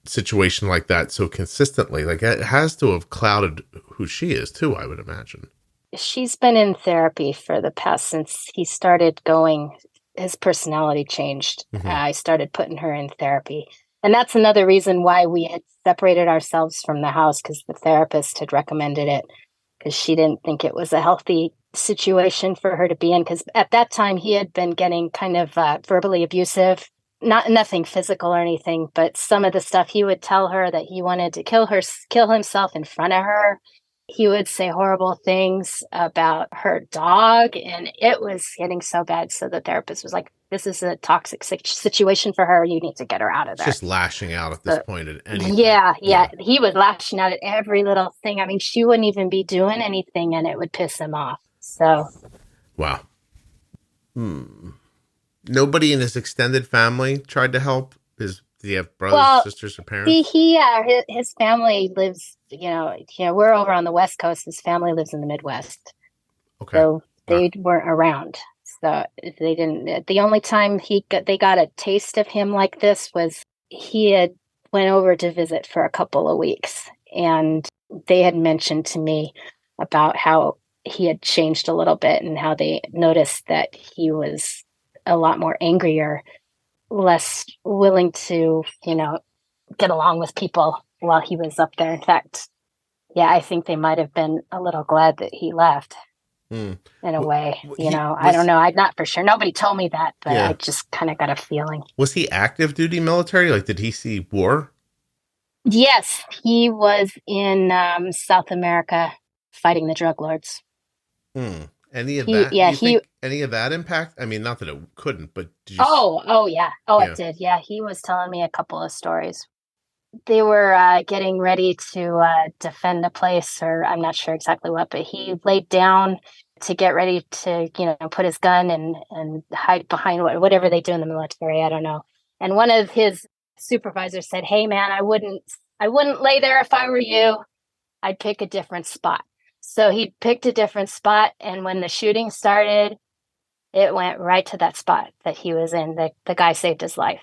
[SPEAKER 1] situation like that so consistently? Like, it has to have clouded who she is too, I would imagine.
[SPEAKER 2] She's been in therapy for the past since he started going. His personality changed.
[SPEAKER 1] Mm-hmm.
[SPEAKER 2] I started putting her in therapy. And that's another reason why we had separated ourselves from the house, because the therapist had recommended it, because she didn't think it was a healthy situation for her to be in. Because at that time, he had been getting kind of verbally abusive. Nothing physical or anything, but some of the stuff he would tell her that he wanted to kill himself in front of her. He would say horrible things about her dog, and it was getting so bad. So the therapist was like, this is a toxic situation for her. You need to get her out of there.
[SPEAKER 1] Just lashing out at this point at anything.
[SPEAKER 2] Yeah. He was lashing out at every little thing. I mean, she wouldn't even be doing anything, and it would piss him off. So.
[SPEAKER 1] Wow. Nobody in his extended family tried to help? Did he have brothers, sisters, or parents?
[SPEAKER 2] His family lives, we're over on the West Coast. His family lives in the Midwest.
[SPEAKER 1] Okay.
[SPEAKER 2] So they weren't around. So they didn't. The only time they got a taste of him like this was he had went over to visit for a couple of weeks, and they had mentioned to me about how he had changed a little bit and how they noticed that he was a lot more angrier, less willing to, get along with people while he was up there. In fact, I think they might have been a little glad that he left in a way. I don't know. I'm not for sure. Nobody told me that, but I just kind of got a feeling.
[SPEAKER 1] Was he active duty military? Like, did he see war?
[SPEAKER 2] Yes, he was in South America fighting the drug lords.
[SPEAKER 1] Any of that? Any of that impact? I mean, not that it couldn't, but did you?
[SPEAKER 2] It did. Yeah, he was telling me a couple of stories. They were getting ready to defend a place, or I'm not sure exactly what, but he laid down to get ready to, put his gun and hide behind whatever they do in the military. I don't know. And one of his supervisors said, "Hey, man, I wouldn't lay there if I were you. I'd pick a different spot." So he picked a different spot, and when the shooting started, it went right to that spot that he was in. The guy saved his life.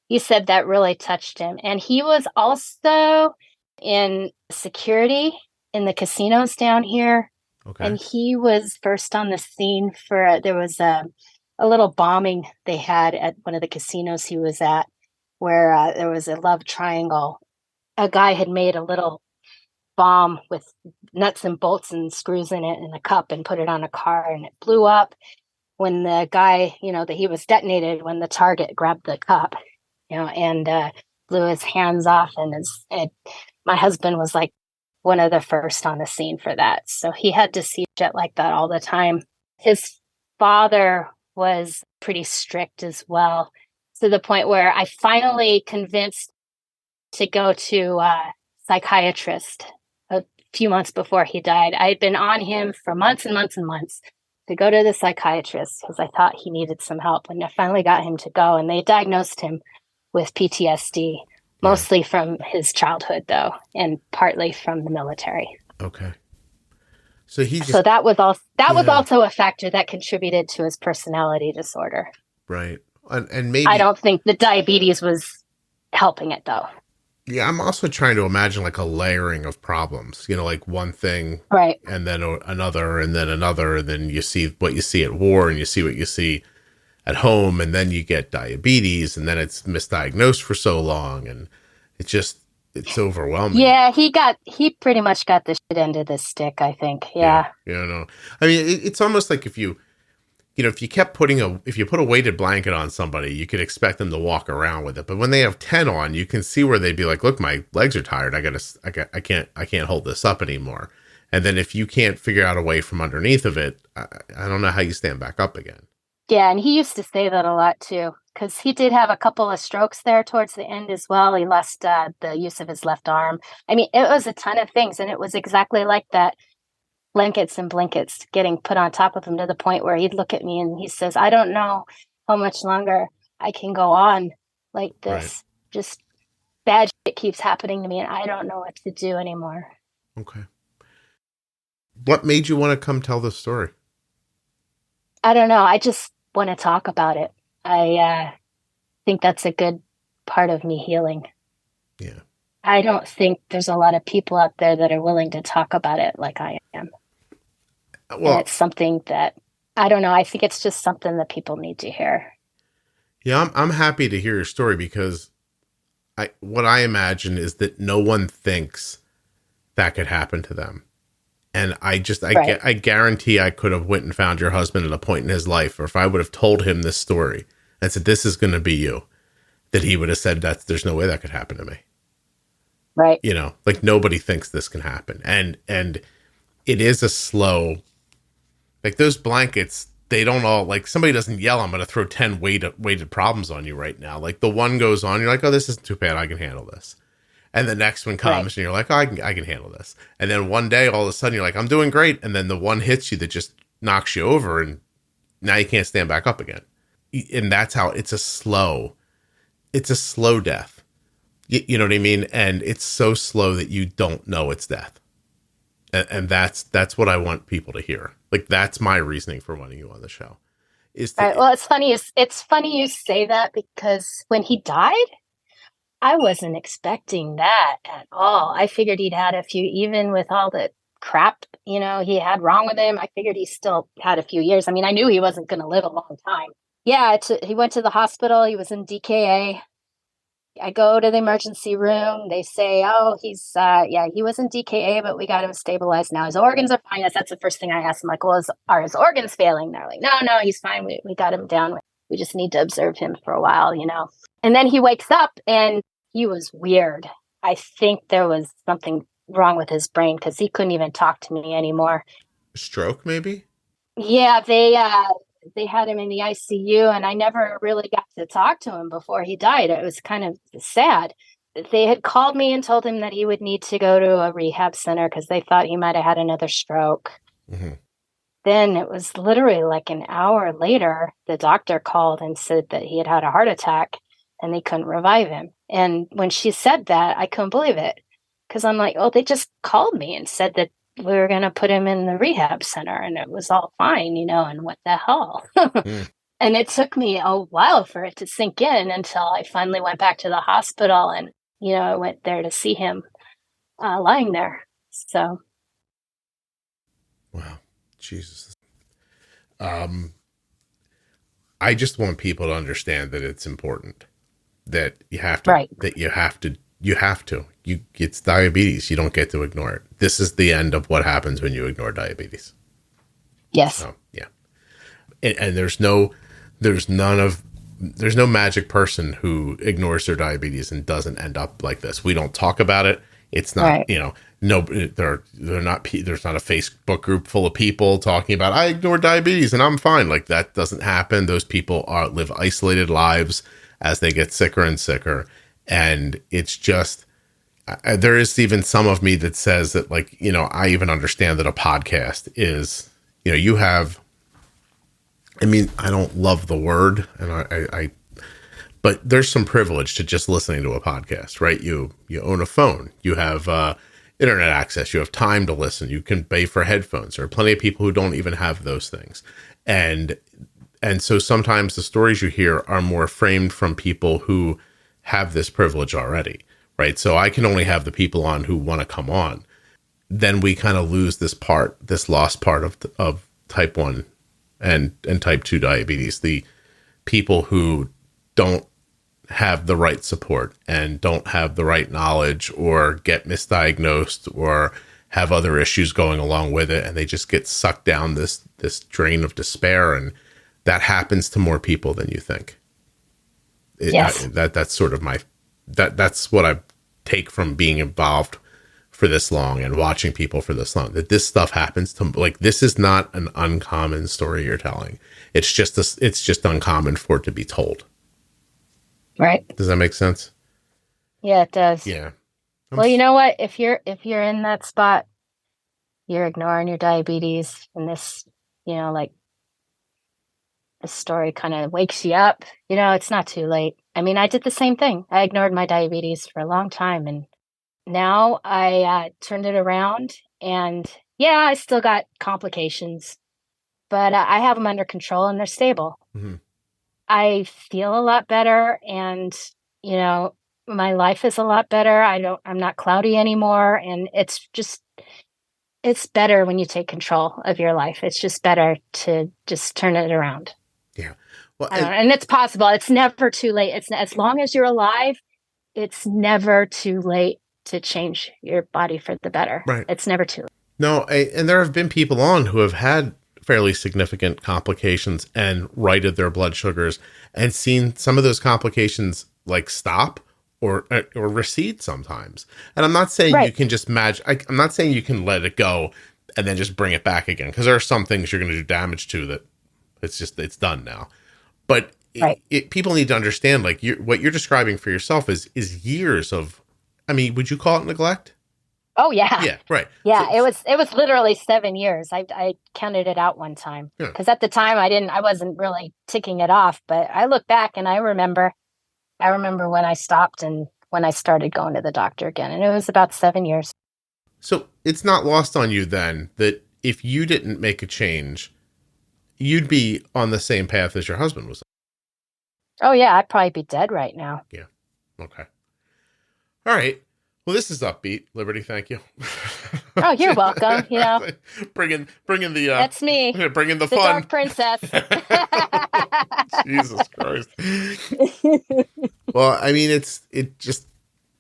[SPEAKER 2] He said that really touched him. And he was also in security in the casinos down here. Okay. And he was first on the scene there was a a little bombing they had at one of the casinos he was at, where there was a love triangle. A guy had made a little bomb with nuts and bolts and screws in it in a cup and put it on a car, and it blew up when the guy, that he was detonated when the target grabbed the cup, and blew his hands off. And my husband was like one of the first on the scene for that. So he had to see shit like that all the time. His father was pretty strict as well, to the point where I finally convinced to go to a psychiatrist a few months before he died. I had been on him for months and months and months to go to the psychiatrist because I thought he needed some help. And I finally got him to go, and they diagnosed him with PTSD, mostly from his childhood, though, and partly from the military.
[SPEAKER 1] Okay. So
[SPEAKER 2] that was also a factor that contributed to his personality disorder.
[SPEAKER 1] Right. And maybe
[SPEAKER 2] I don't think the diabetes was helping it, though.
[SPEAKER 1] Yeah, I'm also trying to imagine like a layering of problems, like one thing,
[SPEAKER 2] right,
[SPEAKER 1] and then another, and then another, and then you see what you see at war, and you see what you see at home, and then you get diabetes, and then it's misdiagnosed for so long, and it's overwhelming.
[SPEAKER 2] Yeah, he pretty much got the shit end of the stick, I think. Yeah.
[SPEAKER 1] No. I mean, it's almost like if you put a weighted blanket on somebody, you could expect them to walk around with it. But when they have 10 on, you can see where they'd be like, look, my legs are tired. I can't hold this up anymore. And then if you can't figure out a way from underneath of it, I don't know how you stand back up again.
[SPEAKER 2] Yeah. And he used to say that a lot too, because he did have a couple of strokes there towards the end as well. He lost the use of his left arm. I mean, it was a ton of things. And it was exactly like that. Blankets and blankets getting put on top of him, to the point where he'd look at me and he says, I don't know how much longer I can go on like this. Right. Just bad shit keeps happening to me and I don't know what to do anymore.
[SPEAKER 1] Okay. What made you want to come tell this story?
[SPEAKER 2] I don't know. I just want to talk about it. I think that's a good part of me healing.
[SPEAKER 1] Yeah.
[SPEAKER 2] I don't think there's a lot of people out there that are willing to talk about it like I am. Well, and it's something that, I don't know, I think it's just something that people need to hear.
[SPEAKER 1] Yeah, I'm happy to hear your story, because what I imagine is that no one thinks that could happen to them. And I guarantee I could have went and found your husband at a point in his life, or if I would have told him this story and said, this is going to be you, that he would have said that there's no way that could happen to me.
[SPEAKER 2] Right.
[SPEAKER 1] Like nobody thinks this can happen. And it is a slow, like those blankets, they don't all, like somebody doesn't yell, I'm going to throw 10 weighted problems on you right now. Like the one goes on, you're like, oh, this isn't too bad. I can handle this. And the next one comes and you're like, oh, I can handle this. And then one day, all of a sudden you're like, I'm doing great. And then the one hits you that just knocks you over, and now you can't stand back up again. And that's how it's a slow death. You know what I mean? And it's so slow that you don't know it's death. And that's what I want people to hear. Like, that's my reasoning for wanting you on the show.
[SPEAKER 2] Right. Well, it's funny you say that, because when he died, I wasn't expecting that at all. I figured he'd had a few, even with all the crap, he had wrong with him. I figured he still had a few years. I mean, I knew he wasn't going to live a long time. Yeah. He went to the hospital. He was in DKA. I go to the emergency room. They say, oh, he's, he was in DKA, but we got him stabilized now. His organs are fine. That's the first thing I asked him. Like, well, are his organs failing? They're like, no, he's fine. We got him down. We just need to observe him for a while, And then he wakes up and he was weird. I think there was something wrong with his brain, because he couldn't even talk to me anymore.
[SPEAKER 1] Stroke, maybe?
[SPEAKER 2] Yeah, they had him in the ICU, and I never really got to talk to him before he died. It was kind of sad. They had called me and told him that he would need to go to a rehab center because they thought he might have had another stroke. Mm-hmm. Then it was literally like an hour later, the doctor called and said that he had had a heart attack and they couldn't revive him. And when she said that, I couldn't believe it, because I'm like, oh, they just called me and said that we were going to put him in the rehab center and it was all fine, and what the hell? And it took me a while for it to sink in until I finally went back to the hospital and, I went there to see him lying there. So.
[SPEAKER 1] Wow. Jesus. I just want people to understand that it's important, that you have to,
[SPEAKER 2] Right.
[SPEAKER 1] it's diabetes. You don't get to ignore it. This is the end of what happens when you ignore diabetes.
[SPEAKER 2] Yes.
[SPEAKER 1] So, yeah. And there's no magic person who ignores their diabetes and doesn't end up like this. We don't talk about it. It's not,
[SPEAKER 2] Right.
[SPEAKER 1] they're not, there's not a Facebook group full of people talking about, I ignore diabetes and I'm fine. Like, that doesn't happen. Those people live isolated lives as they get sicker and sicker. And it's just, there is even some of me that says that, like, I even understand that a podcast is, you have, I mean, I don't love the word, and but there's some privilege to just listening to a podcast, right? You own a phone, you have internet access, you have time to listen, you can pay for headphones. There are plenty of people who don't even have those things, and so sometimes the stories you hear are more framed from people who have this privilege already, right? So I can only have the people on who want to come on. Then we kind of lose this lost part of type 1 and type 2 diabetes, the people who don't have the right support and don't have the right knowledge, or get misdiagnosed, or have other issues going along with it, and they just get sucked down this drain of despair. And that happens to more people than you think.
[SPEAKER 2] Yes.
[SPEAKER 1] That's sort of that's what I take from being involved for this long and watching people for this long, that this stuff happens to, like, this is not an uncommon story you're telling. It's just uncommon for it to be told.
[SPEAKER 2] Right.
[SPEAKER 1] Does that make sense?
[SPEAKER 2] Yeah, it does.
[SPEAKER 1] Yeah.
[SPEAKER 2] Well, you know what? If you're in that spot, you're ignoring your diabetes, and this, like, this story kind of wakes you up, it's not too late. I mean, I did the same thing. I ignored my diabetes for a long time, and now I turned it around, and yeah, I still got complications, but I have them under control and they're stable.
[SPEAKER 1] Mm-hmm.
[SPEAKER 2] I feel a lot better, and my life is a lot better. I'm not cloudy anymore, and it's better when you take control of your life. It's just better to just turn it around.
[SPEAKER 1] Yeah. Well,
[SPEAKER 2] and it's possible. It's never too late. It's as long as you're alive, it's never too late to change your body for the better.
[SPEAKER 1] Right.
[SPEAKER 2] It's never too late.
[SPEAKER 1] No, and there have been people on who have had fairly significant complications and righted their blood sugars and seen some of those complications like stop or recede sometimes. And I'm not saying you can just I'm not saying you can let it go and then just bring it back again, because there are some things you're going to do damage to that it's done now. But people need to understand, like, what you're describing for yourself is years of, I mean, would you call it neglect?
[SPEAKER 2] Oh yeah.
[SPEAKER 1] Yeah. Right.
[SPEAKER 2] Yeah. So, it was literally 7 years. I counted it out one time, because at the time I wasn't really ticking it off, but I look back and I remember when I stopped and when I started going to the doctor again, and it was about 7 years.
[SPEAKER 1] So it's not lost on you then that if you didn't make a change, you'd be on the same path as your husband was.
[SPEAKER 2] Oh yeah. I'd probably be dead right now.
[SPEAKER 1] Yeah. Okay. All right. Well, this is upbeat, Liberty. Thank you.
[SPEAKER 2] Oh, you're welcome.
[SPEAKER 1] Bringing the
[SPEAKER 2] that's me.
[SPEAKER 1] Bringing the
[SPEAKER 2] fun.
[SPEAKER 1] Dark
[SPEAKER 2] Princess.
[SPEAKER 1] Jesus Christ. Well, I mean,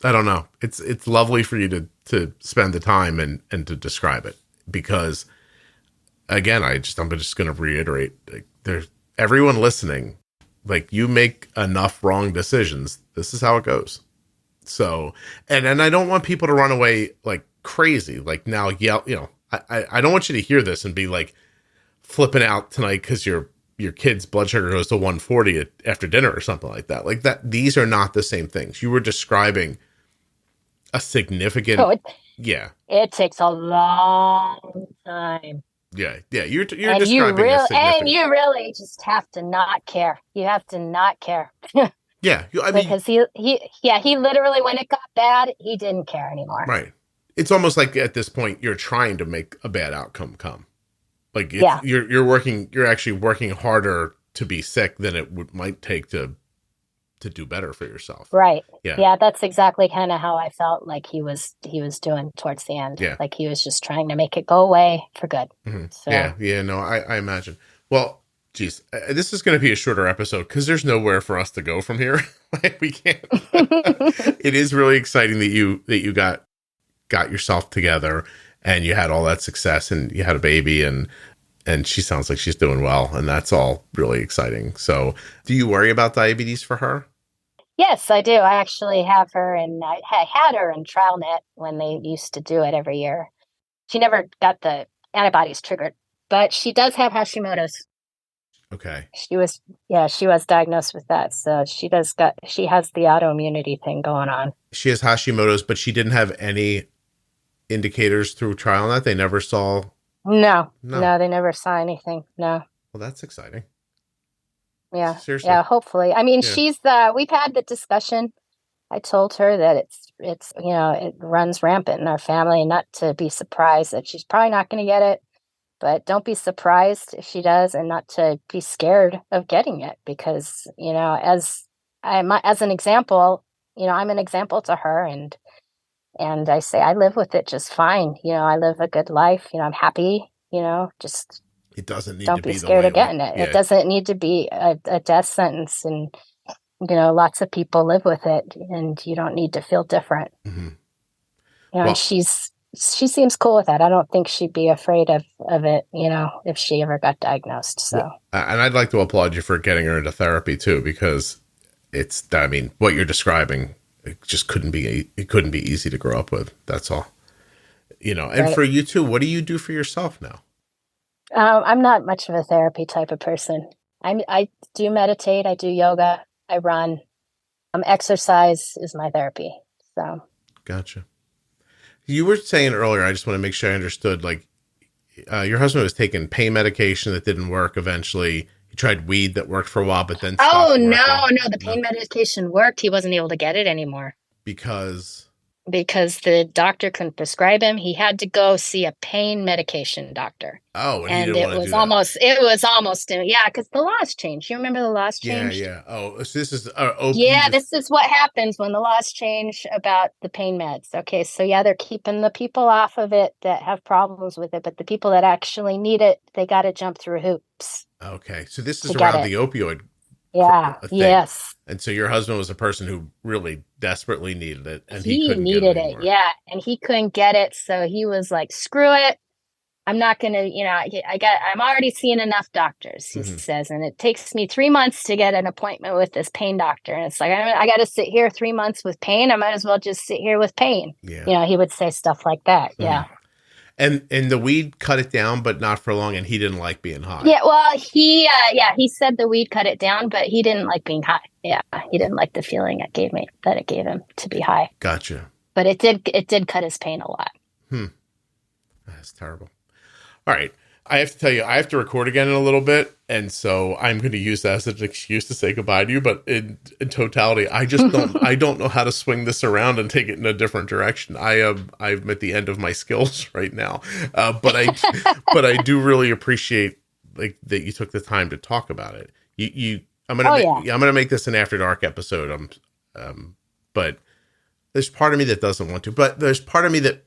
[SPEAKER 1] I don't know. It's lovely for you to spend the time and to describe it, because again, I'm just going to reiterate, like, there's everyone listening, like, you make enough wrong decisions. This is how it goes. So, and I don't want people to run away like crazy, like now yell, I don't want you to hear this and be like flipping out tonight because your kid's blood sugar goes to 140 after dinner or something like that. Like that, these are not the same things. You were describing a significant,
[SPEAKER 2] it takes a long time.
[SPEAKER 1] Yeah. You're describing a significant,
[SPEAKER 2] and you really just have to not care. You have to not care.
[SPEAKER 1] Yeah, I mean,
[SPEAKER 2] because he literally, when it got bad, he didn't care anymore.
[SPEAKER 1] Right. It's almost like at this point you're trying to make a bad outcome come. Like you're actually working harder to be sick than it might take to do better for yourself.
[SPEAKER 2] Right.
[SPEAKER 1] Yeah.
[SPEAKER 2] Yeah, that's exactly kind of how I felt like he was doing towards the end.
[SPEAKER 1] Yeah.
[SPEAKER 2] Like he was just trying to make it go away for good.
[SPEAKER 1] Mm-hmm.
[SPEAKER 2] So.
[SPEAKER 1] Yeah. No, I imagine. Well, Geez, this is going to be a shorter episode because there's nowhere for us to go from here. Like, we can't. It is really exciting that you got yourself together and you had all that success and you had a baby and she sounds like she's doing well, and that's all really exciting. So, do you worry about diabetes for her?
[SPEAKER 2] Yes, I do. I actually have her, and I had her in TrialNet when they used to do it every year. She never got the antibodies triggered, but she does have Hashimoto's.
[SPEAKER 1] Okay.
[SPEAKER 2] She was diagnosed with that. So she has the autoimmunity thing going on.
[SPEAKER 1] She has Hashimoto's, but she didn't have any indicators through TrialNet. They never saw.
[SPEAKER 2] No, they never saw anything. No.
[SPEAKER 1] Well, that's exciting.
[SPEAKER 2] Yeah.
[SPEAKER 1] Seriously.
[SPEAKER 2] Yeah, hopefully. I mean, we've had the discussion. I told her that it's it runs rampant in our family, and not to be surprised that she's probably not going to get it. But don't be surprised if she does, and not to be scared of getting it, because, as an example, I'm an example to her, and I say I live with it just fine. I live a good life. I'm happy. Just
[SPEAKER 1] it doesn't need
[SPEAKER 2] don't
[SPEAKER 1] to
[SPEAKER 2] be
[SPEAKER 1] be
[SPEAKER 2] scared of getting it.
[SPEAKER 1] Yeah.
[SPEAKER 2] It doesn't need to be a death sentence, and lots of people live with it, and you don't need to feel different.
[SPEAKER 1] Mm-hmm.
[SPEAKER 2] And she seems cool with that. I don't think she'd be afraid of it, if she ever got diagnosed. So,
[SPEAKER 1] and I'd like to applaud you for getting her into therapy too, because what you're describing, it just couldn't be easy to grow up with. That's all, and right. For you too, what do you do for yourself now?
[SPEAKER 2] I'm not much of a therapy type of person. I do meditate. I do yoga. I run. Exercise is my therapy. So.
[SPEAKER 1] Gotcha. You were saying earlier, I just want to make sure I understood, like, your husband was taking pain medication that didn't work eventually. He tried weed that worked for a while, but then stopped working.
[SPEAKER 2] No, the pain medication worked. He wasn't able to get it anymore.
[SPEAKER 1] Because
[SPEAKER 2] the doctor couldn't prescribe him. He had to go see a pain medication doctor.
[SPEAKER 1] Oh,
[SPEAKER 2] and it was almost, because the laws changed. You remember the laws changed?
[SPEAKER 1] Yeah. Oh, so this is
[SPEAKER 2] this is what happens when the laws change about the pain meds. Okay, so they're keeping the people off of it that have problems with it, but the people that actually need it, they got to jump through hoops.
[SPEAKER 1] Okay, so this is around the opioid.
[SPEAKER 2] Yeah. Yes.
[SPEAKER 1] And so your husband was a person who really desperately needed it, and
[SPEAKER 2] he
[SPEAKER 1] couldn't
[SPEAKER 2] needed
[SPEAKER 1] get it.
[SPEAKER 2] Yeah, and he couldn't get it, so he was like, "Screw it! I'm not gonna. I'm already seeing enough doctors." He says, and it takes me 3 months to get an appointment with this pain doctor, and it's like I got to sit here 3 months with pain. I might as well just sit here with pain. Yeah. He would say stuff like that. Yeah.
[SPEAKER 1] And the weed cut it down, but not for long, and he didn't like being high.
[SPEAKER 2] Yeah, well, he said the weed cut it down, but he didn't like being high. Yeah, he didn't like the feeling it gave him to be high.
[SPEAKER 1] Gotcha.
[SPEAKER 2] But it did cut his pain a lot.
[SPEAKER 1] That's terrible. All right. I have to tell you, I have to record again in a little bit, and so I'm going to use that as an excuse to say goodbye to you. But in totality, I just don't know how to swing this around and take it in a different direction. I'm at the end of my skills right now, but I do really appreciate that you took the time to talk about it. I'm gonna make this an After Dark episode. But there's part of me that doesn't want to. But there's part of me that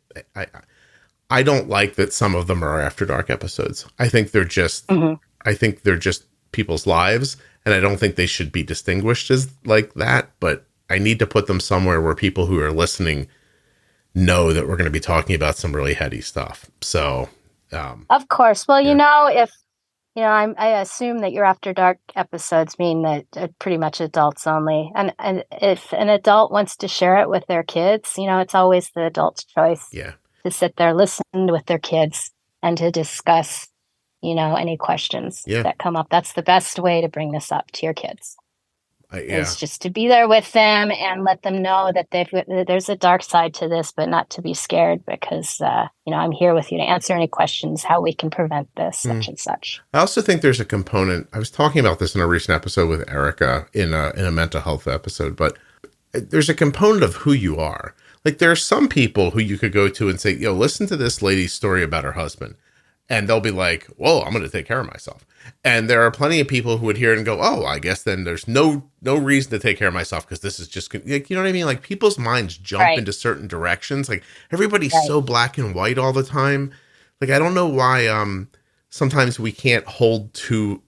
[SPEAKER 1] I don't like that some of them are After Dark episodes. I think they're just people's lives, and I don't think they should be distinguished as like that. But I need to put them somewhere where people who are listening know that we're going to be talking about some really heady stuff. So,
[SPEAKER 2] of course. Well, I assume that your After Dark episodes mean that pretty much adults only. And if an adult wants to share it with their kids, it's always the adult's choice.
[SPEAKER 1] Yeah.
[SPEAKER 2] To sit there, listen with their kids, and to discuss, any questions that come up. That's the best way to bring this up to your kids. Is just to be there with them and let them know that there's a dark side to this, but not to be scared, because I'm here with you to answer any questions, how we can prevent this, such and such.
[SPEAKER 1] I also think there's a component. I was talking about this in a recent episode with Erica in a mental health episode, but there's a component of who you are. Like, there are some people who you could go to and say, listen to this lady's story about her husband. And they'll be like, whoa, I'm going to take care of myself. And there are plenty of people who would hear it and go, oh, I guess then there's no reason to take care of myself, because this is just, like, you know what I mean? Like, people's minds jump into certain directions. Like, everybody's so black and white all the time. Like, I don't know why sometimes we can't hold to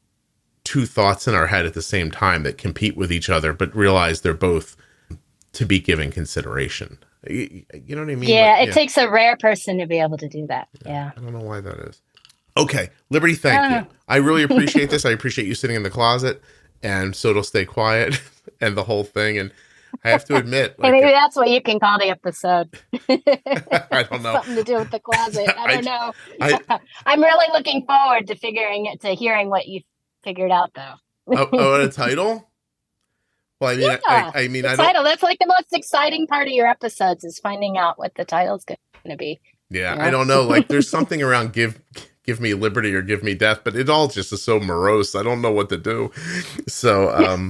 [SPEAKER 1] two thoughts in our head at the same time that compete with each other, but realize they're both to be given consideration. You know what I mean?
[SPEAKER 2] Yeah, it takes a rare person to be able to do that. Yeah.
[SPEAKER 1] I don't know why that is. Okay, Liberty, thank you. I really appreciate this. I appreciate you sitting in the closet, and so it'll stay quiet and the whole thing. And I have to admit,
[SPEAKER 2] hey, maybe that's what you can call the episode.
[SPEAKER 1] I don't know.
[SPEAKER 2] Something to do with the closet. I don't know. I'm really looking forward to hearing what you figured out, though.
[SPEAKER 1] A title? Well, I mean,
[SPEAKER 2] yeah,
[SPEAKER 1] I mean,
[SPEAKER 2] the title. That's like the most exciting part of your episodes is finding out what the title's going to be.
[SPEAKER 1] Yeah, you know? I don't know. Like, there's something around give me liberty or give me death, but it all just is so morose. I don't know what to do. So,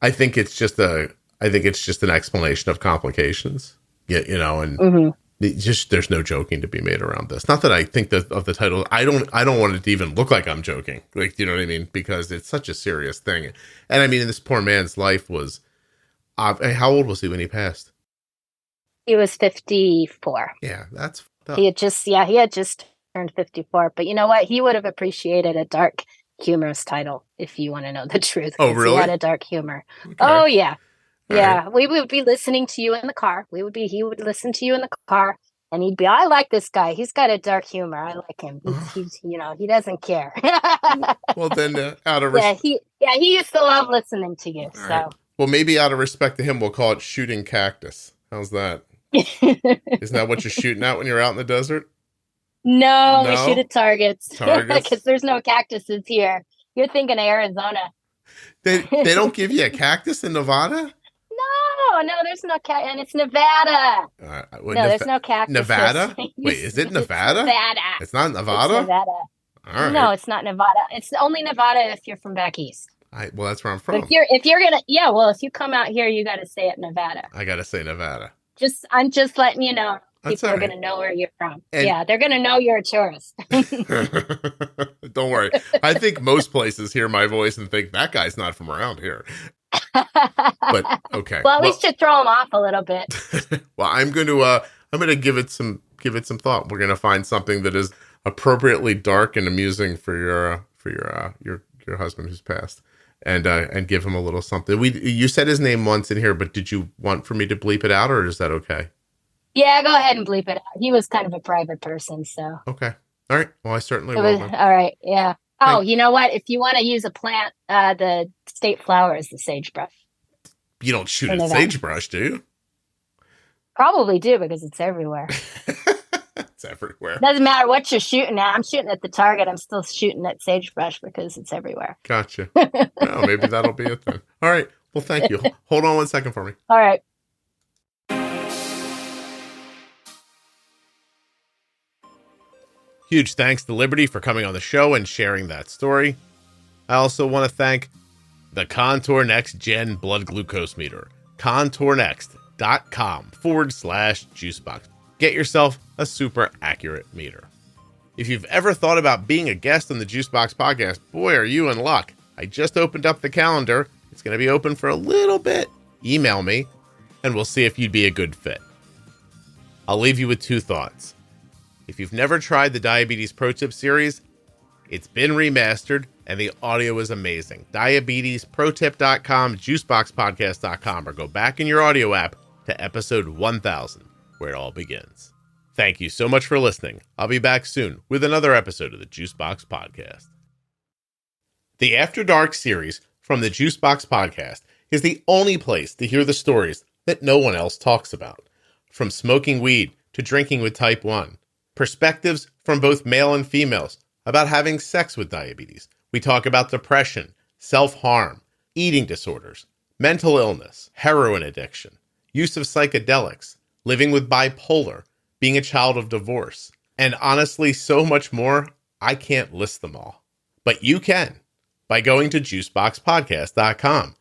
[SPEAKER 1] I think it's just an explanation of complications. Yeah, you know, and there's no joking to be made around this. Not that I think of the title. I don't want it to even look like I'm joking. Like, you know what I mean? Because it's such a serious thing. And I mean, this poor man's life was. How old was he when he passed?
[SPEAKER 2] He was 54.
[SPEAKER 1] Yeah,
[SPEAKER 2] he had just turned 54. But you know what? He would have appreciated a dark, humorous title if you want to know the truth.
[SPEAKER 1] Oh, really?
[SPEAKER 2] He had a dark humor. Okay. Oh, yeah. Yeah, we would be listening to you in the car. He would listen to you in the car, and he'd be, I like this guy. He's got a dark humor. I like him. He's he doesn't care.
[SPEAKER 1] Well, then, out of
[SPEAKER 2] he used to love listening to you. So,
[SPEAKER 1] right. Well, maybe out of respect to him, we'll call it shooting cactus. How's that? Isn't that what you're shooting at when you're out in the desert?
[SPEAKER 2] No? We shoot at targets. Because there's no cactuses here. You're thinking of Arizona.
[SPEAKER 1] They don't give you a cactus in Nevada?
[SPEAKER 2] No, there's no cactus, and it's Nevada. There's no cactus.
[SPEAKER 1] Nevada? Wait, is it Nevada?
[SPEAKER 2] It's Nevada.
[SPEAKER 1] It's not Nevada?
[SPEAKER 2] It's Nevada.
[SPEAKER 1] All right.
[SPEAKER 2] No, it's not Nevada. It's only Nevada if you're from back east.
[SPEAKER 1] Well, that's where I'm from.
[SPEAKER 2] But if if you come out here, you got to say it Nevada.
[SPEAKER 1] I got to say Nevada.
[SPEAKER 2] I'm just letting you know.
[SPEAKER 1] That's
[SPEAKER 2] people are going to know where you're from. Yeah, they're going to know you're a tourist.
[SPEAKER 1] Don't worry. I think most places hear my voice and think that guy's not from around here. But okay.
[SPEAKER 2] Well, at least you throw them off a little bit.
[SPEAKER 1] Well, I'm going to give it some thought. We're going to find something that is appropriately dark and amusing for your husband who's passed, and give him a little something. You said his name once in here, but did you want for me to bleep it out, or is that okay? Yeah,
[SPEAKER 2] go ahead and bleep it out. He was kind of a private person, so.
[SPEAKER 1] Okay. All right. Well, I certainly will.
[SPEAKER 2] All right. Yeah. Oh, you know what? If you want to use a plant, the state flower is the sagebrush.
[SPEAKER 1] You don't shoot at sagebrush, do you?
[SPEAKER 2] Probably do, because it's everywhere.
[SPEAKER 1] It's everywhere.
[SPEAKER 2] Doesn't matter what you're shooting at. I'm shooting at the target. I'm still shooting at sagebrush because it's everywhere.
[SPEAKER 1] Gotcha. Well, maybe that'll be it then. All right. Well, thank you. Hold on one second for me.
[SPEAKER 2] All right.
[SPEAKER 1] Huge thanks to Liberty for coming on the show and sharing that story. I also want to thank the Contour Next Gen Blood Glucose Meter. contournext.com/juicebox. Get yourself a super accurate meter. If you've ever thought about being a guest on the Juicebox Podcast, boy, are you in luck. I just opened up the calendar. It's going to be open for a little bit. Email me, and we'll see if you'd be a good fit. I'll leave you with two thoughts. If you've never tried the Diabetes Pro Tip series, it's been remastered, and the audio is amazing. DiabetesProTip.com, JuiceboxPodcast.com, or go back in your audio app to episode 1000, where it all begins. Thank you so much for listening. I'll be back soon with another episode of the Juicebox Podcast. The After Dark series from the Juicebox Podcast is the only place to hear the stories that no one else talks about. From smoking weed to drinking with type 1. Perspectives from both male and females about having sex with diabetes. We talk about depression, self-harm, eating disorders, mental illness, heroin addiction, use of psychedelics, living with bipolar, being a child of divorce, and honestly, so much more. I can't list them all. But you can by going to juiceboxpodcast.com,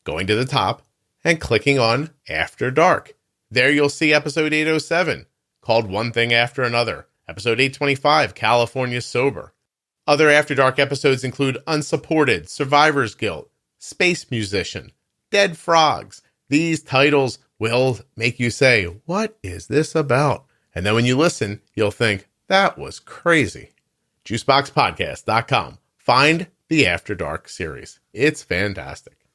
[SPEAKER 1] going to the top, and clicking on After Dark. There you'll see episode 807, called One Thing After Another, episode 825, California Sober. Other After Dark episodes include Unsupported, Survivor's Guilt, Space Musician, Dead Frogs. These titles will make you say, what is this about? And then when you listen, you'll think, that was crazy. JuiceboxPodcast.com. Find, the After Dark series. It's fantastic.